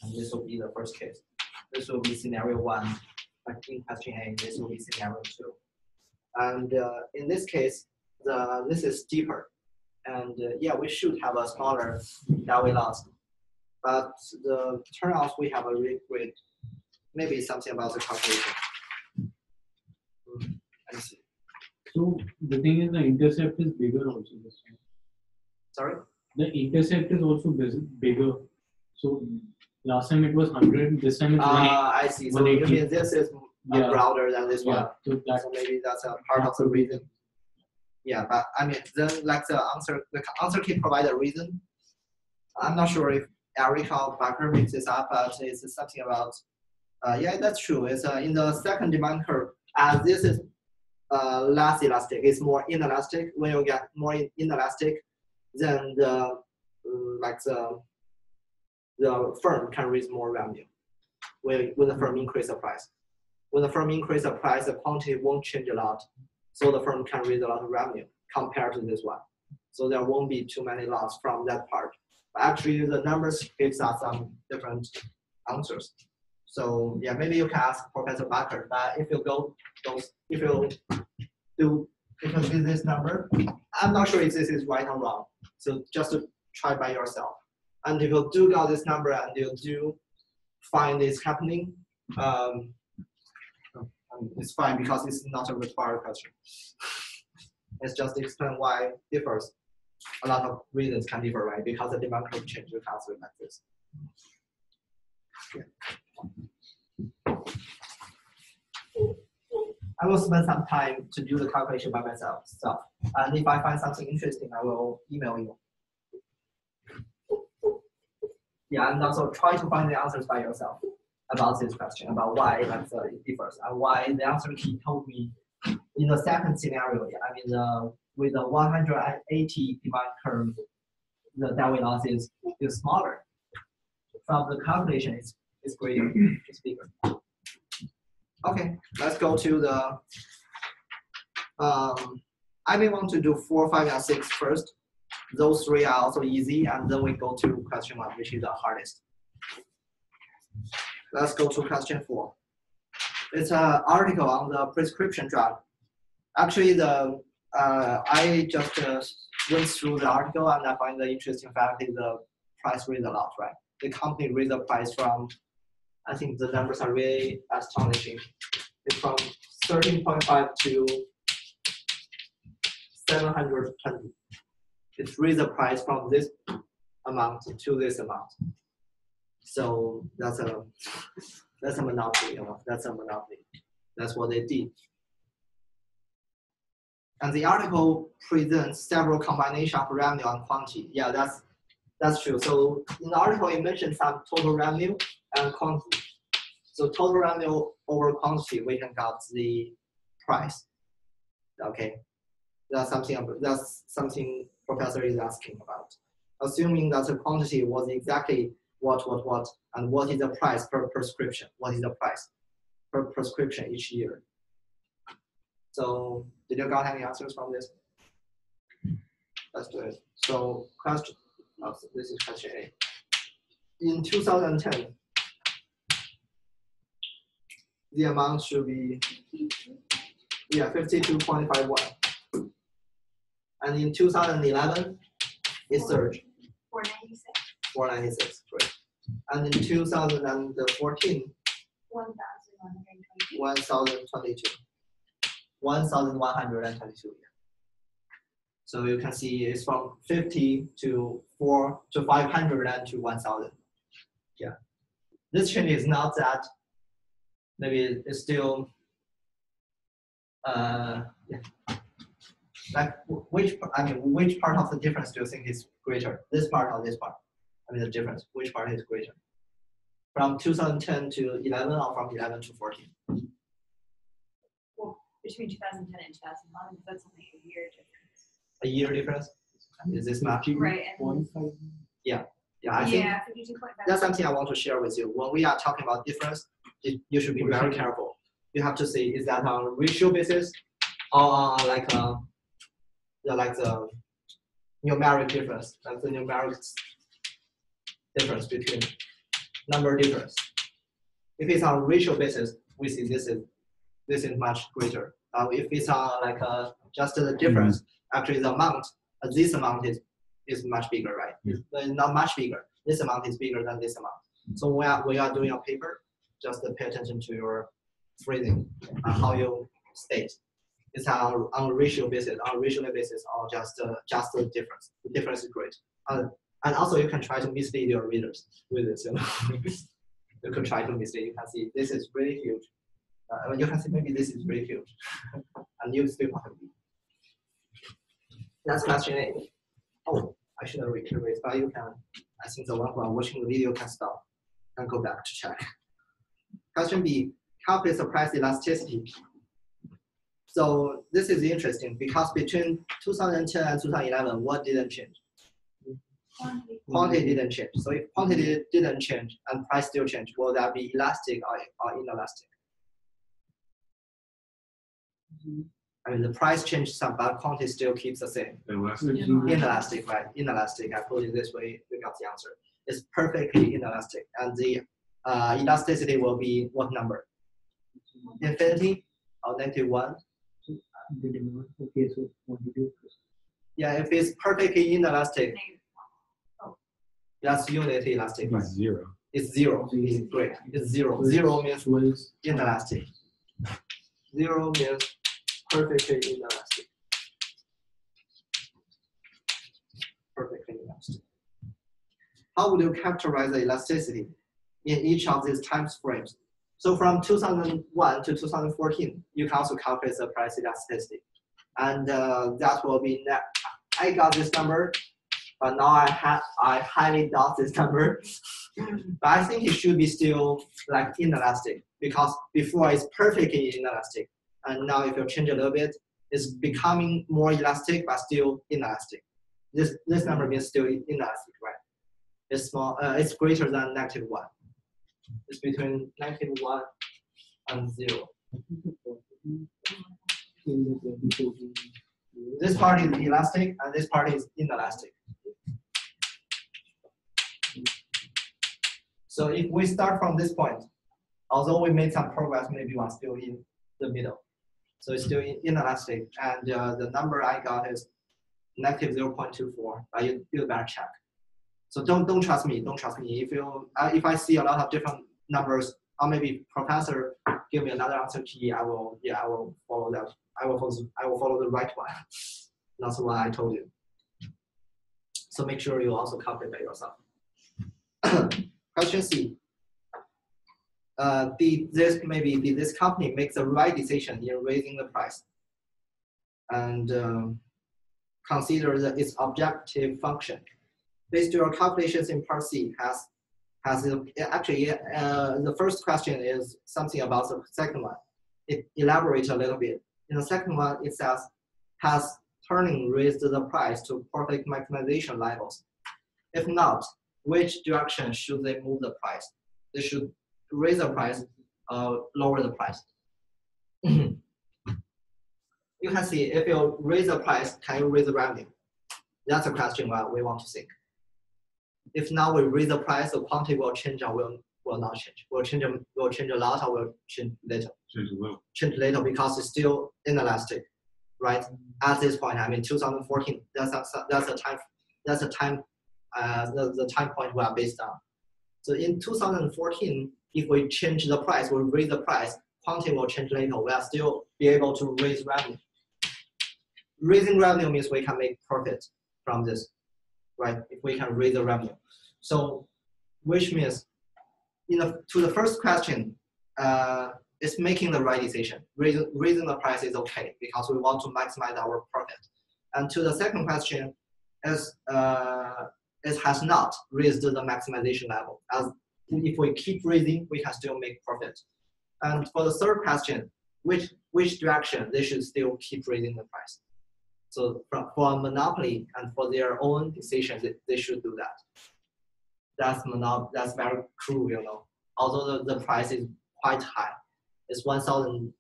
and this will be the first case. This will be scenario 1, like in question A. This will be scenario 2. And in this case, this is steeper. And yeah, we should have a smaller Dawi loss. But the turnout, we have a really great, maybe something about the calculation. Let me see. So the thing is, the intercept is bigger also this time. Sorry? The intercept is also bigger. So last time it was 100, this time it's 180. I see. So you mean this is broader than this one? So So maybe that's a part of the reason. Yeah, but I mean, then like the answer key provide a reason. I'm not sure if Eric or Baker makes this up, but it's something about, yeah, that's true. It's in the second demand curve, as this is less elastic, it's more inelastic. When you get more inelastic, then the firm can raise more revenue when the firm increase the price. When the firm increase the price, the quantity won't change a lot. So the firm can raise a lot of revenue compared to this one. So there won't be too many loss from that part. But actually, the numbers gives us some different answers. So yeah, maybe you can ask Professor Baker. But if you do this number, I'm not sure if this is right or wrong. So just to try by yourself. And if you do got this number and you do find this happening, it's fine because it's not a required question. It's just explain why it differs. A lot of reasons can differ, right? Because the demand curve change, you can answer like this. Yeah. I will spend some time to do the calculation by myself. And if I find something interesting, I will email you. Yeah, and also try to find the answers by yourself about this question, about why it differs, and why the answer key told me in the second scenario, I mean, with the 180 demand curve, the Dawi loss is smaller. From the calculation, it's greater, it's bigger. Okay, let's go to the, I may want to do 4, 5, and 6 first. Those 3 are also easy, and then we go to question 1, which is the hardest. Let's go to question 4. It's an article on the prescription drug. Actually, I just went through the article, and I find the interesting fact is the price raised a lot, right? The company raised the price from, I think the numbers are really astonishing. It's from 13.5 to 720. It raised the price from this amount to this amount. So that's a monopoly, that's a monopoly. That's what they did. And the article presents several combinations of revenue and quantity. Yeah, that's true. So in the article, it mentioned some total revenue and quantity. So total revenue over quantity, we can get the price. Okay, that's something Professor is asking about. Assuming that the quantity was exactly what, and what is the price per prescription? What is the price per prescription each year? So did you got any answers from this? Let's do it. So question, this is question A. In 2010, the amount should be 52.51. And in 2011, it surged. 496. 496, great. And in 2014, 1,122. 1,022. 1,122. Yeah. So you can see it's from 50 to 4 to 500 and to 1,000. Yeah. This change is not that maybe it's still yeah. Like which part of the difference do you think is greater? This part or this part? I mean the difference. Which part is greater? From 2010 to 11 or from 11 to 14? Well, between 2010 and 2011, that's only a year difference. A year difference? Is this much? Right. And Yeah, I think yeah, 52.5. that's something I want to share with you. When we are talking about difference, you should be very careful. You have to see, is that on a ratio basis or on like the numeric difference, like the numeric difference between number difference. If it's on ratio basis, we see this is much greater. If it's on like just the difference, actually the amount, this amount is much bigger, right? Not much bigger. This amount is bigger than this amount. So when we are doing a paper, just pay attention to your phrasing, how you state. It's on a ratio basis, or just the difference. The difference is great. And also you can try to mislead your readers with this. You know, you can try to mislead. You can see this is really huge. You can see maybe this is really huge, and you still want to be. That's question 8. Oh, I should have reiterated, but you can. I think the one who are watching the video can stop and go back to check. Question B, calculate the price elasticity. So this is interesting because between 2010 and 2011, what didn't change? Quantity didn't change. So if quantity didn't change and price still change, will that be elastic or inelastic? I mean, the price changed some, but quantity still keeps the same. Inelastic, right? Inelastic. I put it this way, we got the answer. It's perfectly inelastic, and the elasticity will be what number? Infinity or -1? Okay, so quantity. Yeah, if it's perfectly inelastic, that's unity elastic, right? It's 0. It's 0. It's great. It's 0. 0 means inelastic. 0 means perfectly inelastic. Perfectly inelastic. How would you characterize the elasticity in each of these time frames? So from 2001 to 2014, you can also calculate the price elasticity. And that will be, I got this number, but now I highly doubt this number. But I think it should be still like inelastic, because before it's perfectly inelastic. And now if you change a little bit, it's becoming more elastic, but still inelastic. This number means still inelastic, right? It's small. It's greater than -1. It's between -1 and 0. This part is elastic and this part is inelastic. So if we start from this point, although we made some progress, maybe we're still in the middle. So it's still inelastic, and the number I got is -0.24. But you better check. So don't trust me. Don't trust me. If I see a lot of different numbers, or maybe professor give me another answer key, I will follow that. I will follow the right one. That's the one I told you. So make sure you also calculate by yourself. Question C. Did this company make the right decision in raising the price? And consider its objective function. Based on your calculations in part C, the first question is something about the second one. It elaborates a little bit. In the second one, it says, has turning raised the price to profit maximization levels? If not, which direction should they move the price? They should raise the price, lower the price. You can see if you raise the price, can you raise the revenue? That's a question we want to think. If now we raise the price, the quantity will change or will not change. Will change a lot or will change little? Change little because it's still inelastic, right? At this point, I mean 2014. That's the time point we are based on. So in 2014, if we change the price, we raise the price, quantity will change little. We will still be able to raise revenue. Raising revenue means we can make profit from this, right? If we can raise the revenue. So, which means, to the first question, it's making the right decision. Raising the price is okay because we want to maximize our profit. And to the second question, is it has not raised the maximization level. As if we keep raising, we can still make profit. And for the third question, which direction they should still keep raising the price. So for a monopoly and for their own decision, they should do that. That's very true, you know. Although the price is quite high, it's 1,000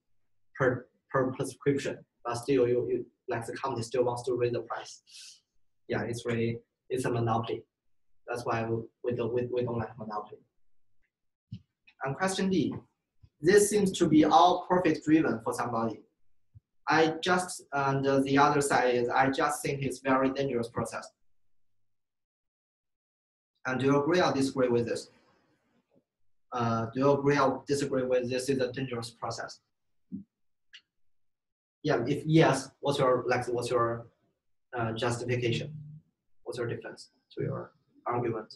per prescription, but still you like the company still wants to raise the price. Yeah, it's a monopoly. That's why we don't like monopoly. And question D, this seems to be all profit driven for somebody. And the other side is I just think it's very dangerous process. And do you agree or disagree with this? Do you agree or disagree with this is a dangerous process? Yeah, if yes, what's your justification? What's your defense to your argument?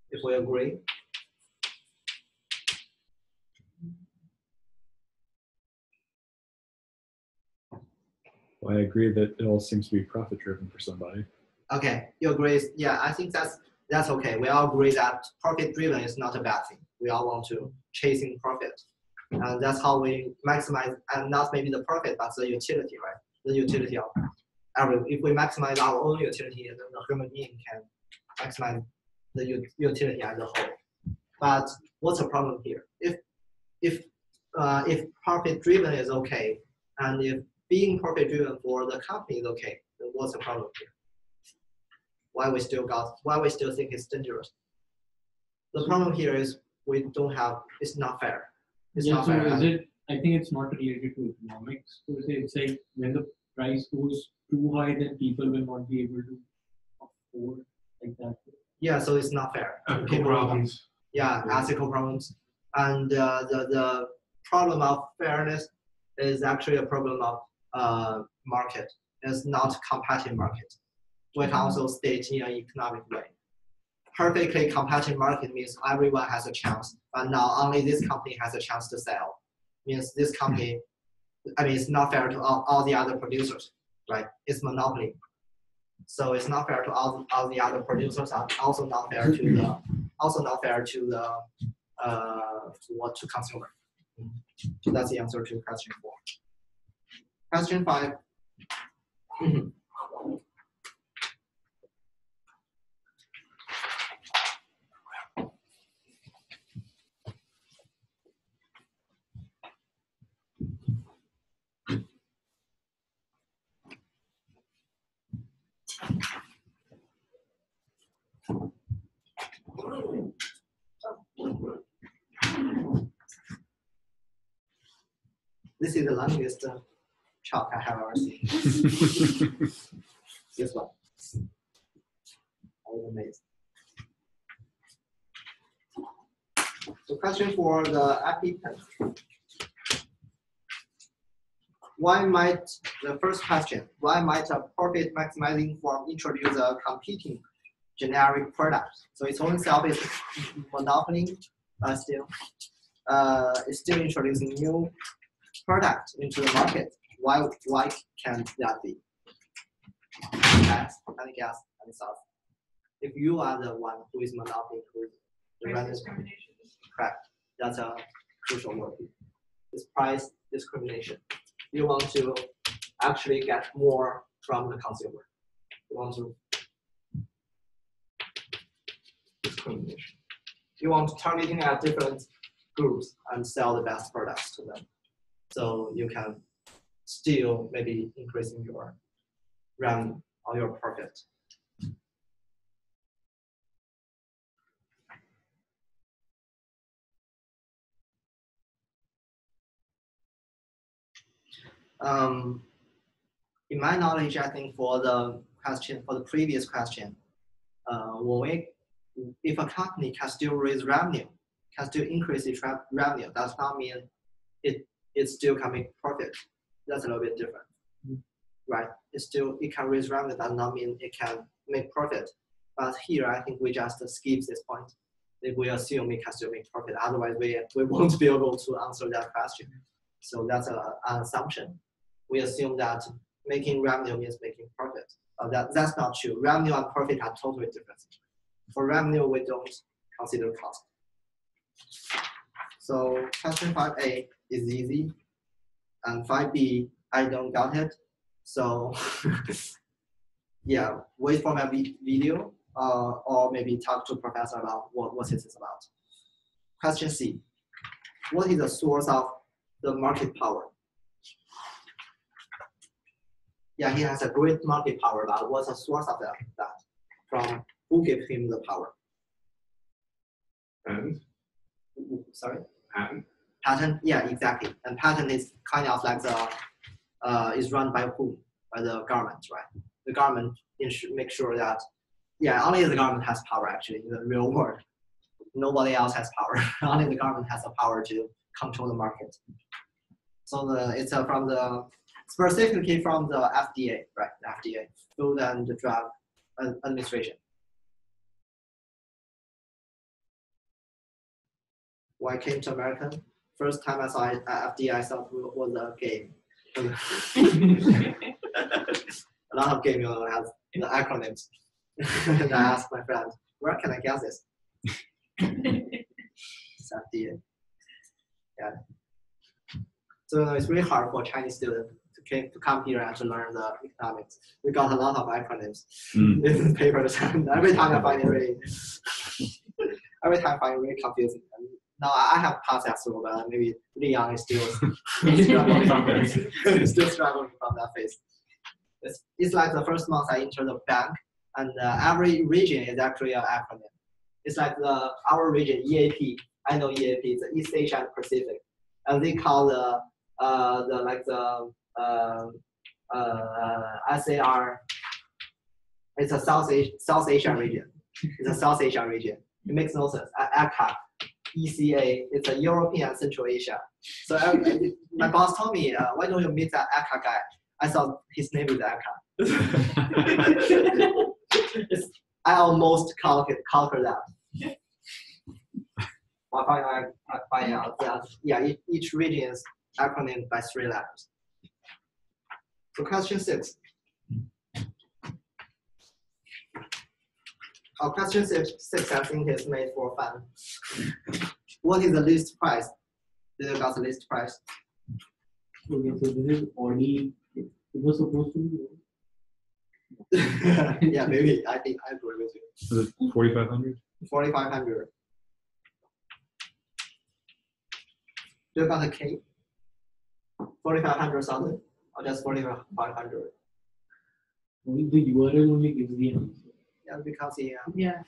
If we agree, Well, I agree that it all seems to be profit driven for somebody. okay, you agree? Yeah, I think that's okay. We all agree that profit driven is not a bad thing. We all want to chasing profit, and that's how we maximize, and not maybe the profit, but the utility, right? The utility of if we maximize our own utility, then the human being can maximize the utility as a whole. But what's the problem here? If profit driven is okay, and if being profit driven for the company is okay, then what's the problem here? Why we still think it's dangerous? The problem here is it's not fair. It's not fair. I think it's not related to economics. So it's like when the price goes too high, then people will not be able to afford like that. Yeah, so it's not fair. Ethical problems. Yeah, ethical problems. And the problem of fairness is actually a problem of market. It's not competitive market. We can also state in an economic way. Perfectly competitive market means everyone has a chance, but now only this company has a chance to sell. Means this company, it's not fair to all the other producers, right? It's monopoly. So it's not fair to all the other producers, and also not fair to to consumer. So that's the answer to question 4. Question 5. This is the longest chalk I have ever seen. This one. I was amazed. So question for the applicant. The first question, why might a profit maximizing firm introduce a competing generic product? So its own self is monopoly, but still, it's still introducing new product into the market. Why can't that be? Any guess? Any thoughts? If you are the one who is monopoly, who is the Price discrimination. correct. That's a crucial word. It's price discrimination. You want to actually get more from the consumer. You want to discrimination. You want to targeting at different groups and sell the best products to them. So you can still maybe increasing your revenue or your profit. In my knowledge, I think for the previous question, if a company can still raise revenue, can still increase its revenue, does not mean it still can make profit. That's a little bit different, right? It can raise revenue, does not mean it can make profit. But here, I think we just skip this point. if we assume it can still make profit. Otherwise, we won't be able to answer that question. So that's an assumption. We assume that making revenue means making profit. That's not true. Revenue and profit are totally different. For revenue, we don't consider cost. So question 5A is easy, and 5B, I don't got it. So yeah, wait for my video, or maybe talk to professor about what this is about. Question C, what is the source of the market power? Yeah, he has a great market power, but what's the source of that? From who gave him the power? Patent? Sorry? Patent? Patent, yeah, exactly. And patent is kind of like is run by whom? By the government, right? The government make sure that, yeah, only the government has power actually in the real world. Nobody else has power. Only the government has the power to control the market. So it's from the, specifically from the FDA, right? The FDA, Food and Drug Administration. When I came to America, first time I saw FDA, I thought it was a game. A lot of games have the acronyms. And I asked my friend, where can I get this? It's FDA. Yeah. So it's really hard for Chinese students to come here and to learn the economics. We got a lot of acronyms in the papers, and every time I find it really, confusing. And now I have passed that through, but maybe Leon is still struggling from that phase. It's like the first month I entered the bank, and every region is actually an acronym. It's like our region EAP. I know EAP, the East Asia and Pacific, and they call SAR. It's a South Asia region. It's a South Asia region. It makes no sense. ACA, ECA. It's a European Central Asia. So my boss told me, why don't you meet that ACA guy? I thought his name is ACA. I almost conquered that. I find out that, yeah, each region is acronym by 3 letters. So question 6. Question 6 I think is made for fun. What is the list price? Did you got the list price? Okay, so this is Audi. It was supposed to be. Yeah, maybe. I think I agree with you. Is it 4,500? 4,500. Do you got a K? 4,500,000 or just 4,500? Only the URL only gives the answer. Yeah, because Yeah.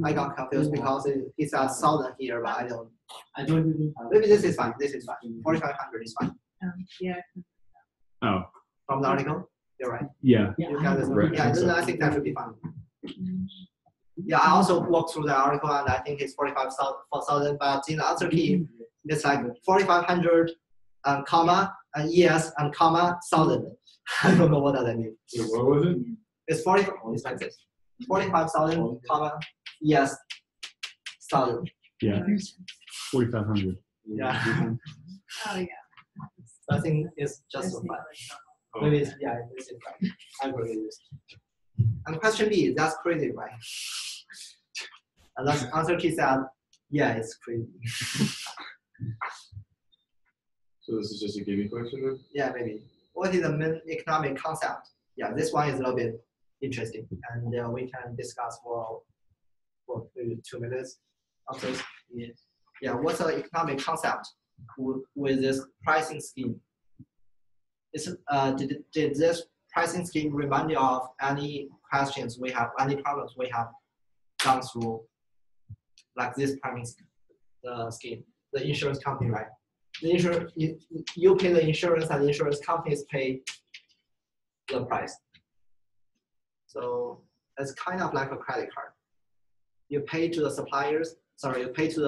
I got confused because he said 1,000 here, but I don't. I thought we didn't have. Maybe this is fine. This is fine. 4,500 is fine. Yeah. Oh, From the article, you're right. yeah. You got this. Right. Yeah, then I think that should be fine. Yeah, I also walked through the article and I think it's 45,000, but in the answer key, it's like 4,500, comma, and yes, and comma, 1,000. I don't know what does that mean. So what was it? It's 40. It's like this. 45,000, comma, yes, 1,000. Yeah. 4,500. Yeah. Oh yeah. I think it's just fine. Oh. Maybe it's, yeah, this is right. I agree with this. And question B, that's crazy, right? And that's answer key said, yeah, it's crazy. So this is just a gimme question then? Yeah, maybe. What is the main economic concept? Yeah, this one is a little bit interesting, and we can discuss for maybe 2 minutes after this. Yes. Yeah, what's the economic concept with this pricing scheme? Did this pricing scheme remind you of any questions we have, any problems we have gone through, like this pricing scheme? The insurance company, right? The insurance, you pay the insurance, and the insurance companies pay the price. So it's kind of like a credit card. You pay to the suppliers. Sorry, you pay to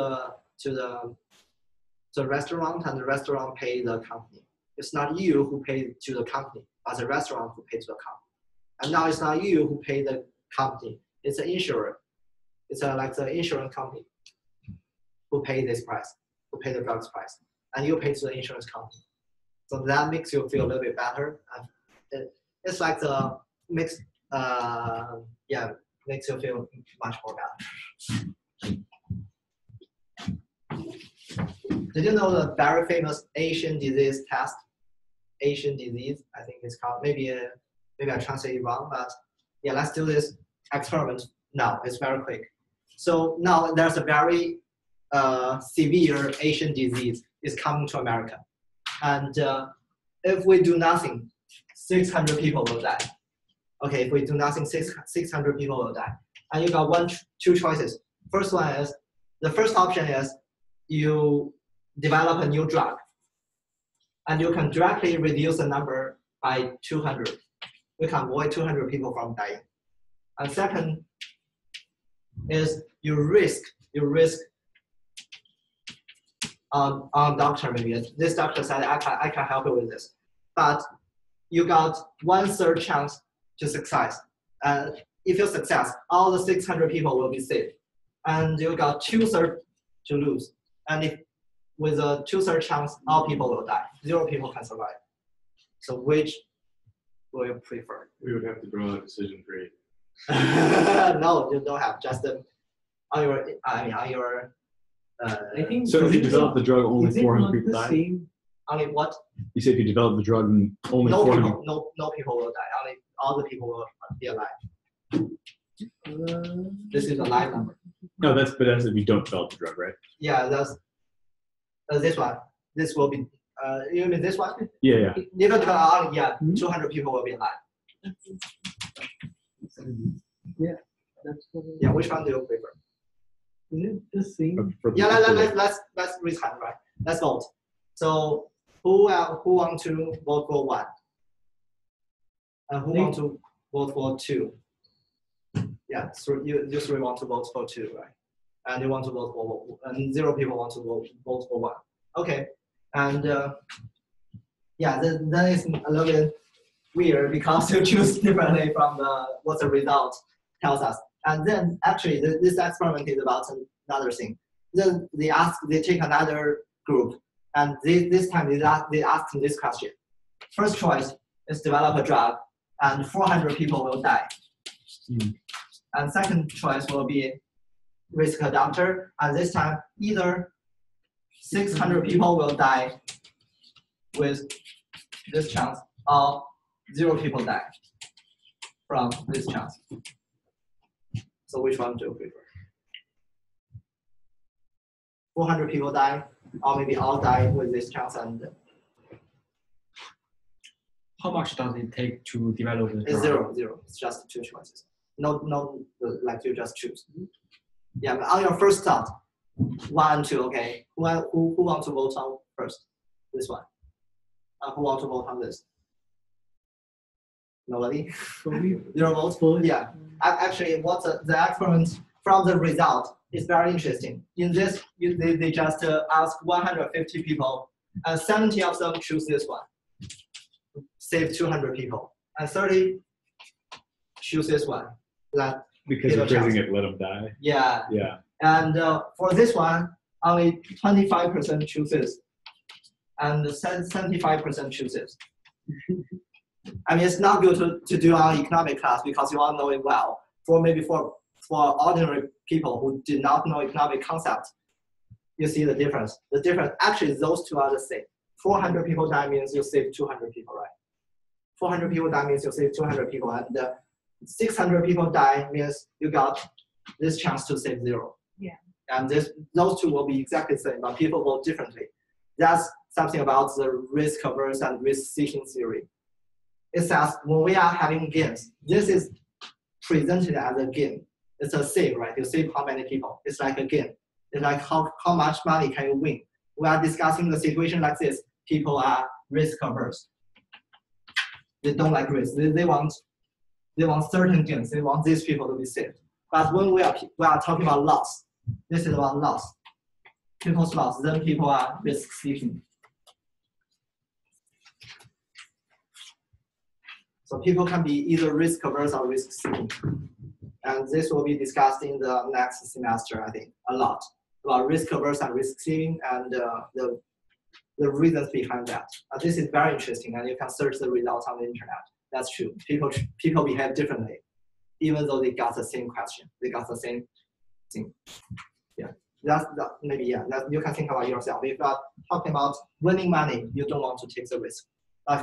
the restaurant, and the restaurant pay the company. It's not you who pay to the company, but the restaurant who pay to the company. And now it's not you who pay the company. It's an insurer. It's like the insurance company who pay this price, who pay the drugs price, and you pay to the insurance company. So that makes you feel a little bit better. And it's like the makes makes you feel much more better. Did you know the very famous Asian disease test? Asian disease, I think it's called. Maybe I translate it wrong, but yeah, let's do this experiment now. It's very quick. So now there's a very severe Asian disease is coming to America, and if we do nothing, 600 people will die. Okay, if we do nothing, 600 people will die. And you got two choices. First one is, the first option is you develop a new drug, and you can directly reduce the number by 200. We can avoid 200 people from dying. And second is you risk on doctor, maybe this doctor said I can help you with this, but you got 1/3 chance to success. And if you success, all the 600 people will be saved, and you got 2/3 to lose. And if with a 2/3 chance, all people will die. 0 people can survive. So which will you prefer? We would have to draw a decision tree. No, you don't have. Just on your. I think So if you develop the drug, only is it 400 not people the die? same? Only what? You say if you develop the drug, and only No 400 people. No people will die. Only all the people will be alive. This is a live number. No, that's if you don't develop the drug, right? Yeah, that's this one. This will be. You mean this one? Yeah. You don't only 200 people will be alive. Yeah, that's what Yeah, which one do you prefer? Is it the same? Yeah, let's raise hand, right? Let's vote. So who want to vote for 1? And who want to vote for 2? Yeah, so you 3 want to vote for 2, right? And you want to vote for 1, and 0 people want to vote for 1. Okay, and yeah, that is a little bit weird because you choose differently from what the result tells us. And then actually this experiment is about another thing. Then they take another group, and this time they ask them this question. First choice is develop a drug, and 400 people will die. And second choice will be risk a doctor, and this time either 600 people will die with this chance, or 0 people die from this chance. So which one do you prefer? 400 people die, or maybe all die with this chance, and How much does it take to develop the it's drug? 0. It's just 2 choices. No, like you just choose. Yeah, but on your first thought, 1 and 2, okay. Who want to vote on first? This one. Who want to vote on this? Nobody? 0 votes? Yeah. Actually, what the experiment from the result is very interesting. In this, they just ask 150 people, and 70 of them choose this one, save 200 people, and 30 choose this one. Because you're raising it, let them die. Yeah. Yeah. And for this one, only 25% chooses, and 75% chooses. I mean, it's not good to do our economic class because you all know it well. For ordinary people who did not know economic concept, you see the difference. The difference, actually, those two are the same. 400 people die means you save 200 people, right? 400 people die means you save 200 people, and 600 people die means you got this chance to save 0. Yeah. And those two will be exactly the same, but people vote differently. That's something about the risk averse and risk seeking theory. It says when we are having games, this is presented as a game. It's a save, right? You save how many people? It's like a game. It's like how much money can you win? We are discussing the situation like this. People are risk averse. They don't like risk. They want certain gains. They want these people to be saved. But when we are talking about loss, this is about loss. People's loss. Then people are risk seeking. So people can be either risk averse or risk seeking. And this will be discussed in the next semester, I think, a lot. about risk averse and risk saving and the reasons behind that. This is very interesting, and you can search the results on the internet. That's true. People behave differently, even though they got the same question, they got the same thing. Yeah, maybe that you can think about yourself. If you are talking about winning money, you don't want to take the risk. If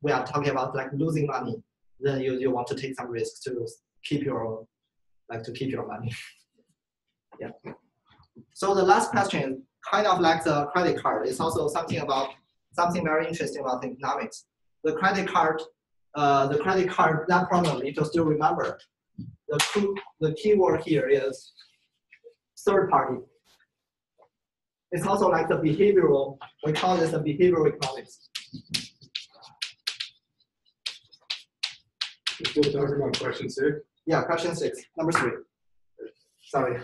we are talking about like losing money, then you want to take some risk to keep your money. Yeah. So the last question, kind of like the credit card, is also something very interesting about economics. The credit card, that problem, if you still remember, the key word here is third party. It's also like the behavioral, we call this the behavioral economics. We're still talking about question 6? Yeah, question 6, number 3. Sorry.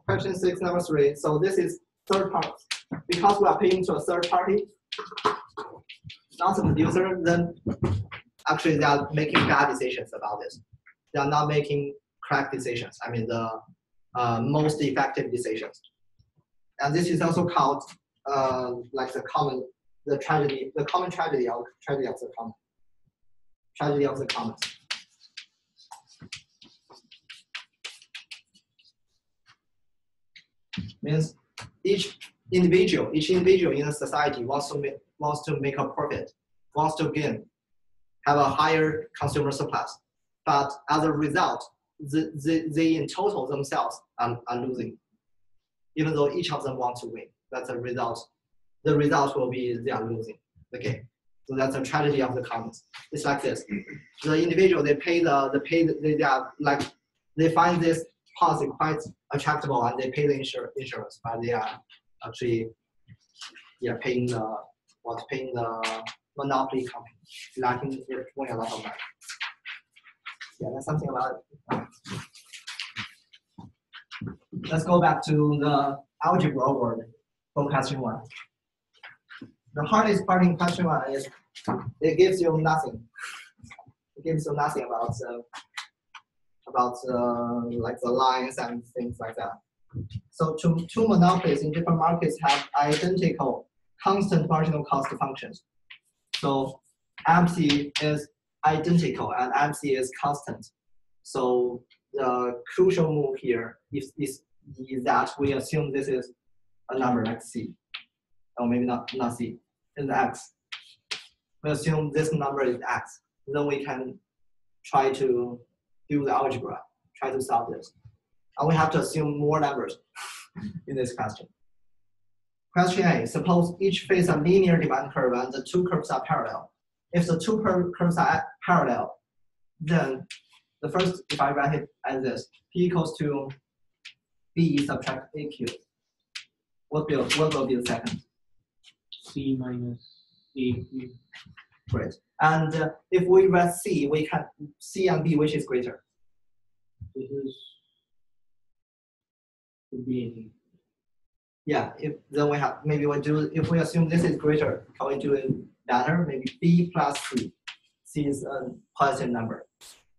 Question 6, number 3. So this is third party. Because we are paying to a third party, not the producer, then actually they are making bad decisions about this. They are not making correct decisions. I mean the most effective decisions. And this is also called like the common tragedy of the commons. Means each individual in a society wants to make a profit, wants to gain, have a higher consumer surplus. But as a result, they in total themselves are losing, even though each of them want to win. That's a result. The result will be they are losing the game. So that's a tragedy of the commons. It's like this: the individual they find this policy quite attractive and they pay the insurance, but they are actually paying the monopoly company, lacking winning a lot of money. Yeah, that's something about it. Let's go back to the algebra word for question 1. The hardest part in question 1 is it gives you nothing. It gives you nothing about like the lines and things like that. So two monopolies in different markets have identical constant marginal cost functions. So MC is identical and MC is constant. So the crucial move here is that we assume this is a number like C, or maybe not C, is X. We assume this number is X. Then we can try to do the algebra, try to solve this. And we have to assume more numbers in this question. Question A, suppose each face a linear demand curve and the two curves are parallel. If the two curves are parallel, then the first, if I write it as this, P equals to B subtract AQ. What will be the second? C minus AQ. Great. And if we write C, we can C and B, which is greater? This is could be any. Yeah, then we have, maybe we do, if we assume this is greater, can we do it better? Maybe B plus C. C is a positive number.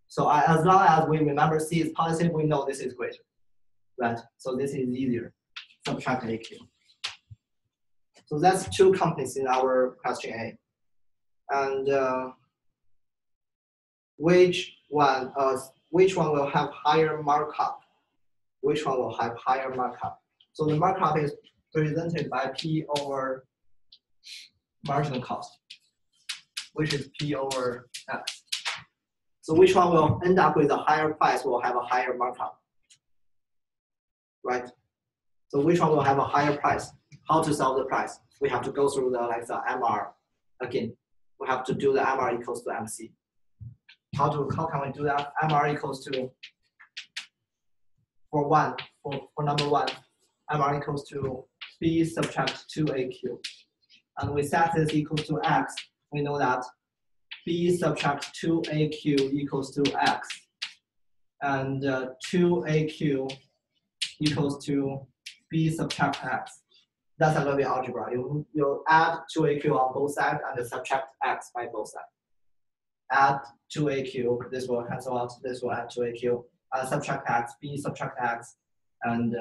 So as long as we remember C is positive, we know this is greater, right? So this is easier, subtract AQ. So that's two companies in our question A. And which one will have higher markup? Which one will have higher markup? So the markup is presented by P over marginal cost, which is P over X. So which one will end up with a higher price will have a higher markup, right? So which one will have a higher price? How to solve the price? We have to go through the MR again. We have to do the MR equals to MC. How can we do that? MR equals to for number 1, MR equals to B subtract 2AQ. And we set this equals to X. We know that B subtract 2AQ equals to X. And 2AQ equals to B subtract X. That's a little bit algebra. You add 2AQ on both sides and subtract X by both sides. Add 2AQ, this will cancel out, this will add 2AQ. Subtract X, B subtract X, and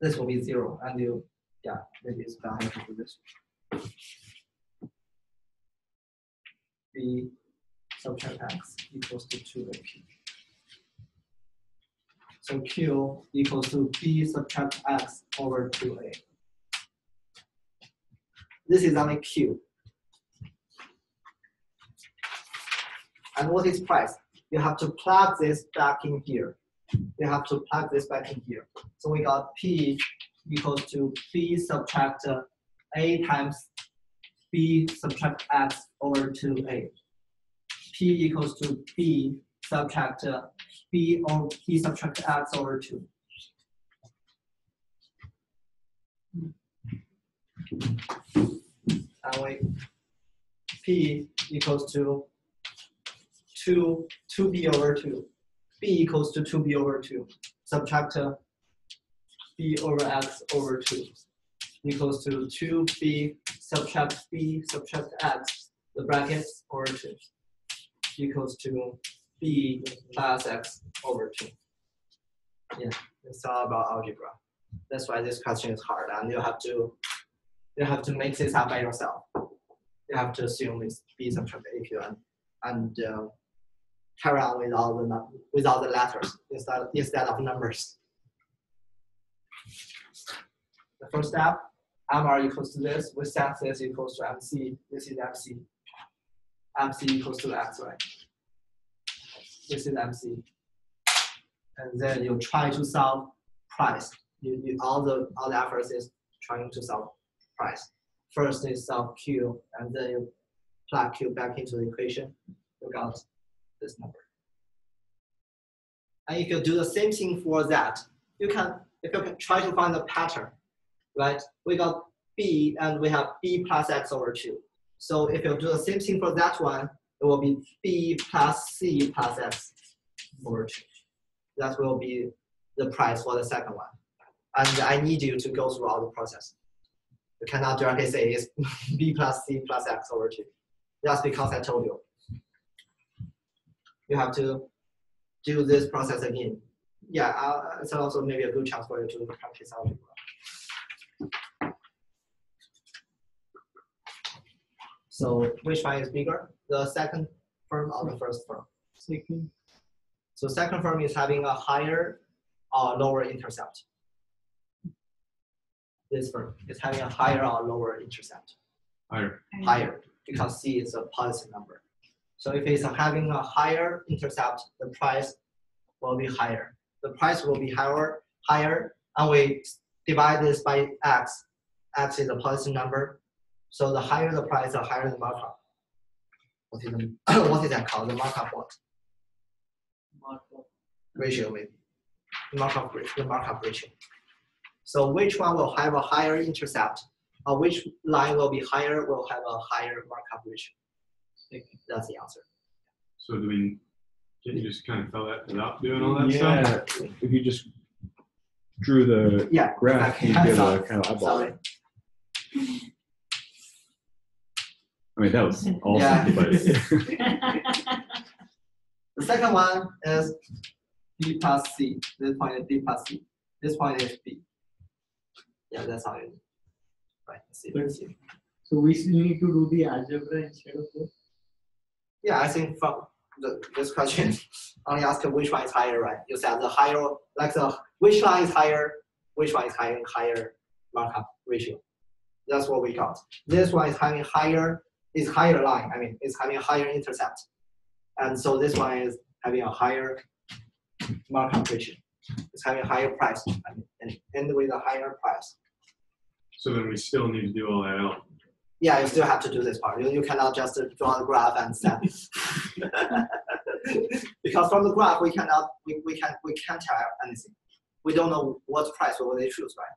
this will be 0, and you, yeah, maybe it's better to do this. B subtract x equals to 2AP. So Q equals to B subtract x over 2A. This is only Q. And what is price? You have to plug this back in here. You have to plug this back in here. So we got P equals to B subtract A times B subtract x over 2A. P equals to B subtract B subtract x over 2. And we P equals to 2B over 2. B equals to 2B over 2. Subtract B over x over 2 equals to 2B subtract x, the brackets over 2 equals to B plus x over 2. Yeah, it's all about algebra. That's why this question is hard, and you have to make this up by yourself. You have to assume it's B subtract AQ and carry on without the letters instead of numbers. The first step, MR equals to this. We set this equals to MC. This is MC. MC equals to X, right? This is MC. And then you try to solve price. All the efforts is trying to solve price. First is solve Q, and then you plug Q back into the equation. You got this number. And if you do the same thing for that, if you can try to find the pattern, right? We got B and we have B plus X over 2. So if you do the same thing for that one, it will be B plus C plus X over 2. That will be the price for the second one. And I need you to go through all the process. You cannot directly say it's B plus C plus X over 2. That's because I told you. You have to do this process again. Yeah, it's also maybe a good chance for you to practice algebra. So which one is bigger? The second firm or the first firm? Second. So second firm is having a higher or lower intercept. This firm is having a higher or lower intercept. Higher. Higher, because C is a positive number. So if it's having a higher intercept, the price will be higher. The price will be higher, and we divide this by X. X is a positive number. So the higher the price, the higher the markup. What is that called? The markup what? Markup. Ratio maybe. The markup ratio. So which one will have a higher intercept, or which line will be higher will have a higher markup ratio? That's the answer. So can you just kind of fill that without doing all that stuff? Yeah, if you just drew the graph, you get a kind of eyeball. Sorry. I mean, that was awesome. Yeah. But The second one is B plus C. This point is B plus C. This point is B. Yeah, that's how you right. C. So we still need to do the algebra instead of this? Yeah, I think from this question only ask which one is higher, right? You said the higher, like which line is higher, which one is having higher markup ratio. That's what we got. This one is having higher line. I mean, it's having a higher intercept, and so this one is having a higher markup ratio. It's having a higher price. I mean, and end with a higher price. So then we still need to do all that out. Yeah, you still have to do this part. You cannot just draw the graph and set. Because from the graph we can't tell anything. We don't know what price will they choose, right?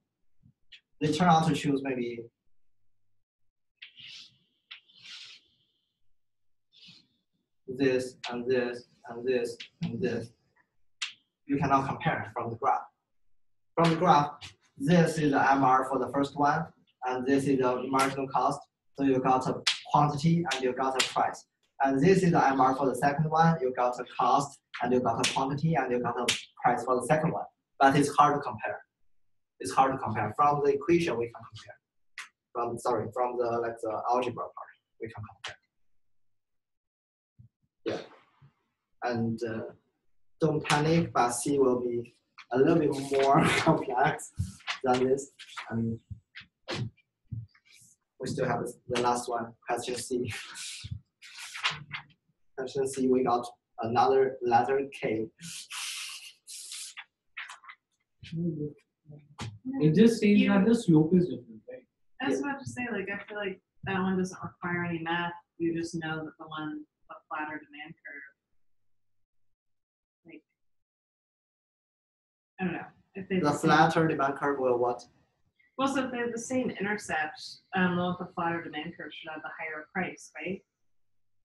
They turn out to choose maybe this and this and this and this. You cannot compare from the graph. From the graph, this is the MR for the first one, and this is the marginal cost. So you got a quantity and you got a price. And this is the MR for the second one. You got a cost and you got a quantity and you got a price for the second one. But it's hard to compare. it's hard to compare. From the equation, we can compare. From the algebra part, we can compare. Yeah, and don't panic, but C will be a little bit more complex than this. And we still have the last one, question C. Question C, we got another letter K. It just says that the slope is different, right? I was about to say, like, I feel like that one doesn't require any math. You just know that the one with the flatter demand curve, like, I don't know. If they The flatter demand curve will what? Well, so if they have the same intercept, I don't know if the flatter demand curve should have the higher price, right?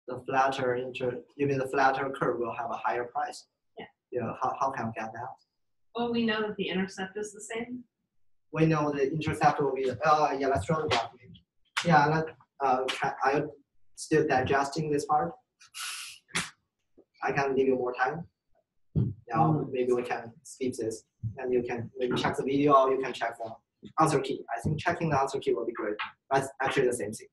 The flatter you mean the flatter curve will have a higher price? Yeah. Yeah. How can we get that? Well, we know that the intercept is the same. We know the intercept will be. Yeah. Let's draw the graph. Yeah. Are you still digesting this part? I can give you more time. Yeah. Maybe we can skip this, and you can maybe check the video, or you can check the answer key. I think checking the answer key will be great. That's actually the same thing.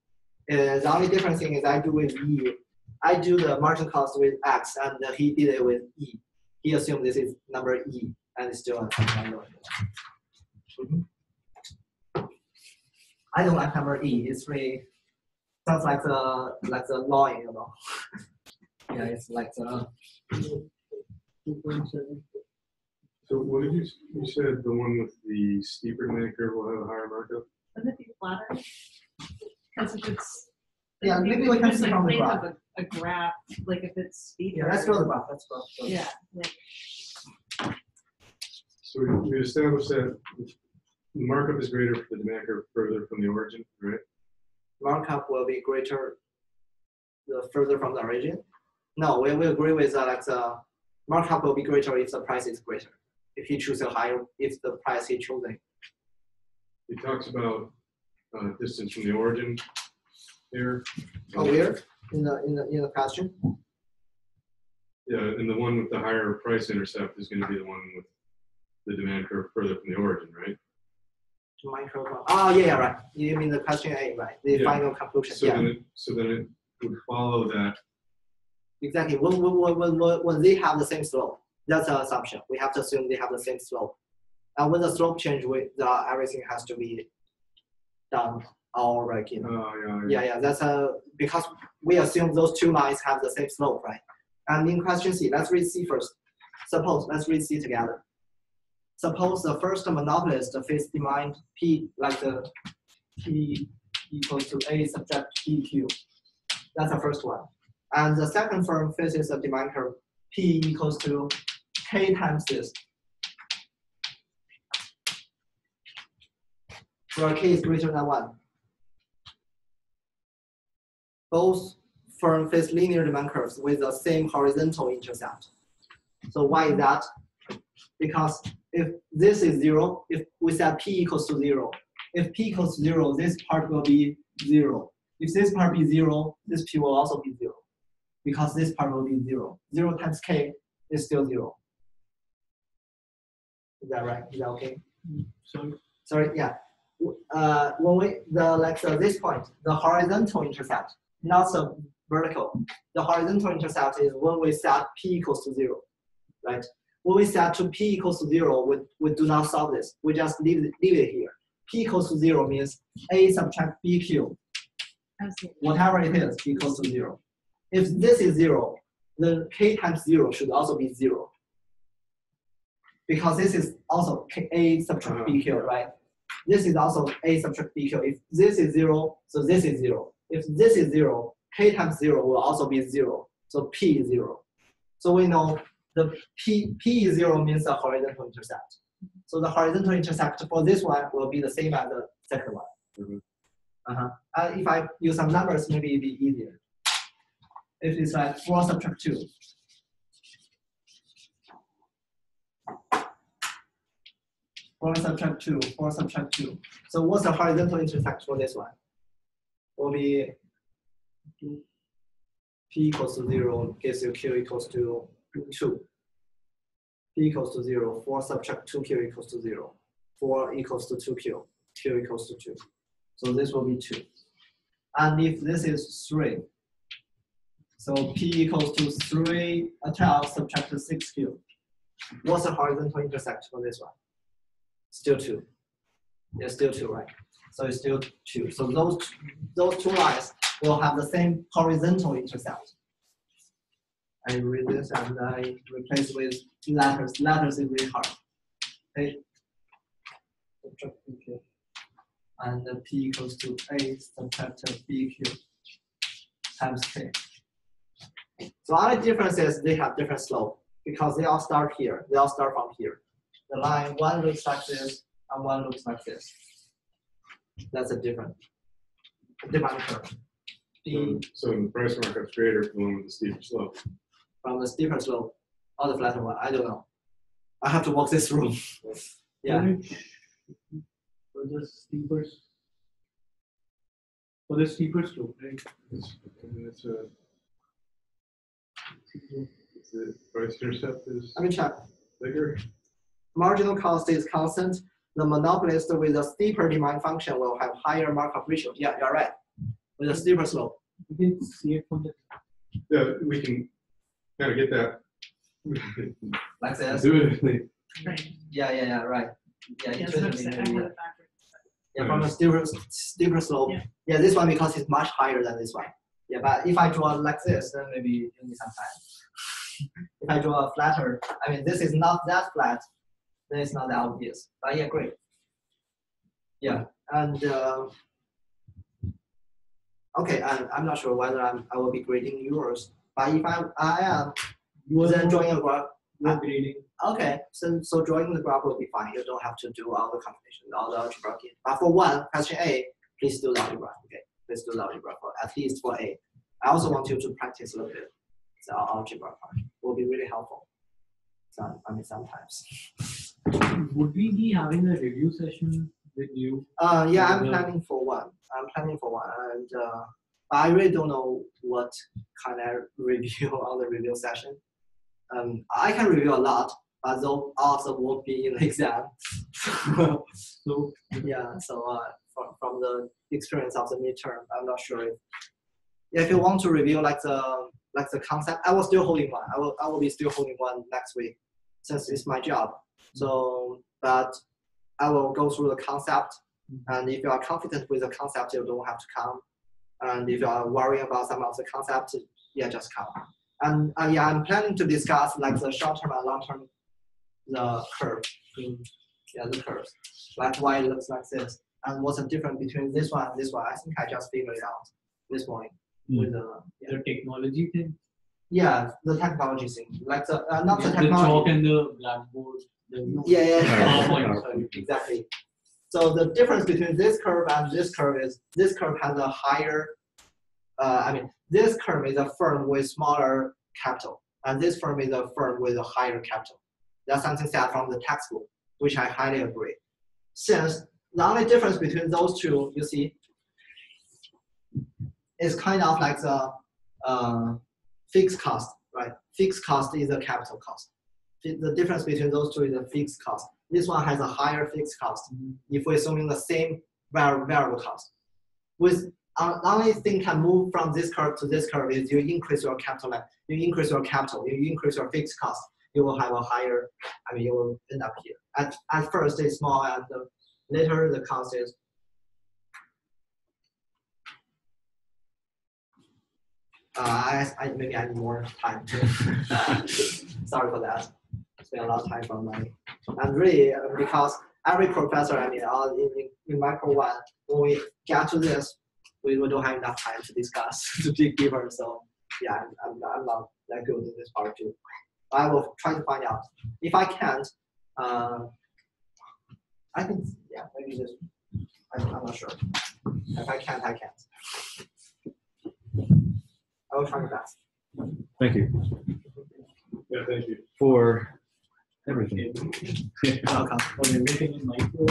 The only different thing is I do with E. I do the margin cost with X, and he did it with E. He assumed this is number E, and it's still a number. I don't like number E. It's really sounds like the line, you know. Yeah, it's like the 2.7. So what did you said the one with the steeper demand curve will have a higher markup? Wouldn't it be flatter? Because if it's Yeah, if maybe you we can just, see like, from the think graph. of a graph, like if it's steeper. Yeah, let's draw the graph. Let's draw. Yeah, like, So we established that the markup is greater for the demand curve further from the origin, right? Markup will be greater the further from the origin. No, we agree with like the markup will be greater if the price is greater. If he chooses a higher, if the price he choosing. He talks about distance from the origin here. Oh, where? In the question? Yeah, and the one with the higher price intercept is going to be the one with the demand curve further from the origin, right? Microphone. Oh, yeah, right. You mean the question A, right? The Yeah. final conclusion. So Yeah, then it would follow that. exactly. When they have the same slope, that's the assumption. We have to assume they have the same slope. And when the slope change, everything has to be done all right. You know. Yeah. That's because we assume those two lines have the same slope, right? And in question C, let's read C first. Let's read C together. Suppose the first monopolist face demand P, like the P equals to A subtract PQ. That's the first one. And the second firm faces a demand curve P equals to K times this, where K is greater than 1. Both firms face linear demand curves with the same horizontal intercept. So why is that? Because if this is 0, if we set P equals to 0, if P equals to 0, this part will be 0. If this part be 0, this P will also be 0. Because this part will be 0. 0 times K is still 0. Is that right? Is that okay? Sorry, yeah. When this point, the horizontal intercept, not the vertical. The horizontal intercept is when we set P equals to 0, right? When we set to P equals to 0, we do not solve this. We just leave it here. P equals to 0 means A subtract BQ. Whatever it is equals to 0. If this is 0, then K times 0 should also be 0. Because this is also A subtract BQ, right? This is also A subtract BQ. If this is 0, so this is 0. If this is 0, K times 0 will also be 0. So P is 0. So we know the P is 0 means the horizontal intercept. So the horizontal intercept for this one will be the same as the second one. Mm-hmm. If I use some numbers, maybe it'd be easier. If it's like 4 subtract 2. 4 subtract 2, 4 subtract 2. So what's the horizontal intercept for this one? Will be P equals to 0 gives you Q equals to 2. P equals to 0, 4 subtract 2Q equals to 0. 4 equals to 2q, q equals to 2. So this will be 2. And if this is 3, so p equals to 12 subtract 6q. What's the horizontal intersect for this one? Still 2. Yeah, still 2, right? So it's still 2. So those two lines will have the same horizontal intercept. I read this and I replace with letters. Letters is really hard. Okay. And p equals to a subtract bq times k. So only difference is they have different slope because they all start here. They all start from here. The line one looks like this and one looks like this. That's a different curve. So the price markup's greater for the one with the steeper slope. From the steeper slope or the flatter one, I don't know. I have to walk this room. Yeah. For the steeper slope, right? The price intercept is Let me check. bigger. Marginal cost is constant. The monopolist with a steeper demand function will have higher markup ratio. Yeah, you're right. With a steeper slope. You can see it from the. Yeah, we can kind of get that. Like this. Intuitively. Right. Yeah, right. Yeah, Yeah, so I intuitively, have maybe, it backwards. yeah, from a steeper slope. Yeah. Yeah, this one because it's much higher than this one. Yeah, but if I draw like this, then maybe you need some time. If I draw a flatter, I mean, this is not that flat, then it's not that obvious. But yeah, great. Yeah, and okay, and I'm not sure whether I will be grading yours, but if I am, then drawing a graph. You're grading. Okay, so drawing the graph will be fine. You don't have to do all the computation, all the algebra again. But for one, question A, please do the algebra. Okay, please do the algebra for at least for A. I also want you to practice a little bit. The algebra part will be really helpful. Sometimes. Would we be having a review session with you? Yeah, I'm planning for one. And I really don't know what kind of review on the review session. I can review a lot, but those also won't be in the exam. So yeah, so from the experience of the midterm, I'm not sure if you want to review like the concept, I will still holding one. I will be still holding one next week, since it's my job. So, but I will go through the concept, and if you are confident with the concept, you don't have to come. And if you are worrying about some of the concepts, yeah, just come. And yeah, I'm planning to discuss like the short-term and long-term, the curve. Yeah, the curves. Like why it looks like this, and what's the difference between this one and this one. I think I just figured it out this morning with the the technology thing. Yeah, the technology thing, like the not the The technology. chalk and the blackboard. Yeah. PowerPoint. Exactly. So the difference between this curve and this curve is this curve has a higher. I mean, this curve is a firm with smaller capital, and this firm is a firm with a higher capital. That's something said from the textbook, which I highly agree. Since the only difference between those two, you see, is kind of like the fixed cost, right? Fixed cost is a capital cost. The difference between those two is a fixed cost. This one has a higher fixed cost if we're assuming the same variable cost. With the only thing can move from this curve to this curve is you increase your capital, you increase your fixed cost, you will have a higher, I mean, you will end up here. At first it's small, and later the cost is. Maybe I need more time. Sorry for that. Spend a lot of time from my, and really because every professor, I mean, in micro one, when we get to this, we don't have enough time to discuss to dig deeper. So yeah, I'm not that good in this part too. I will try to find out. If I can't, I can, yeah, maybe just, I'm not sure. If I can't, I can't. I will try my best. Thank you Yeah, thank you. for everything. Welcome. For everything in micro.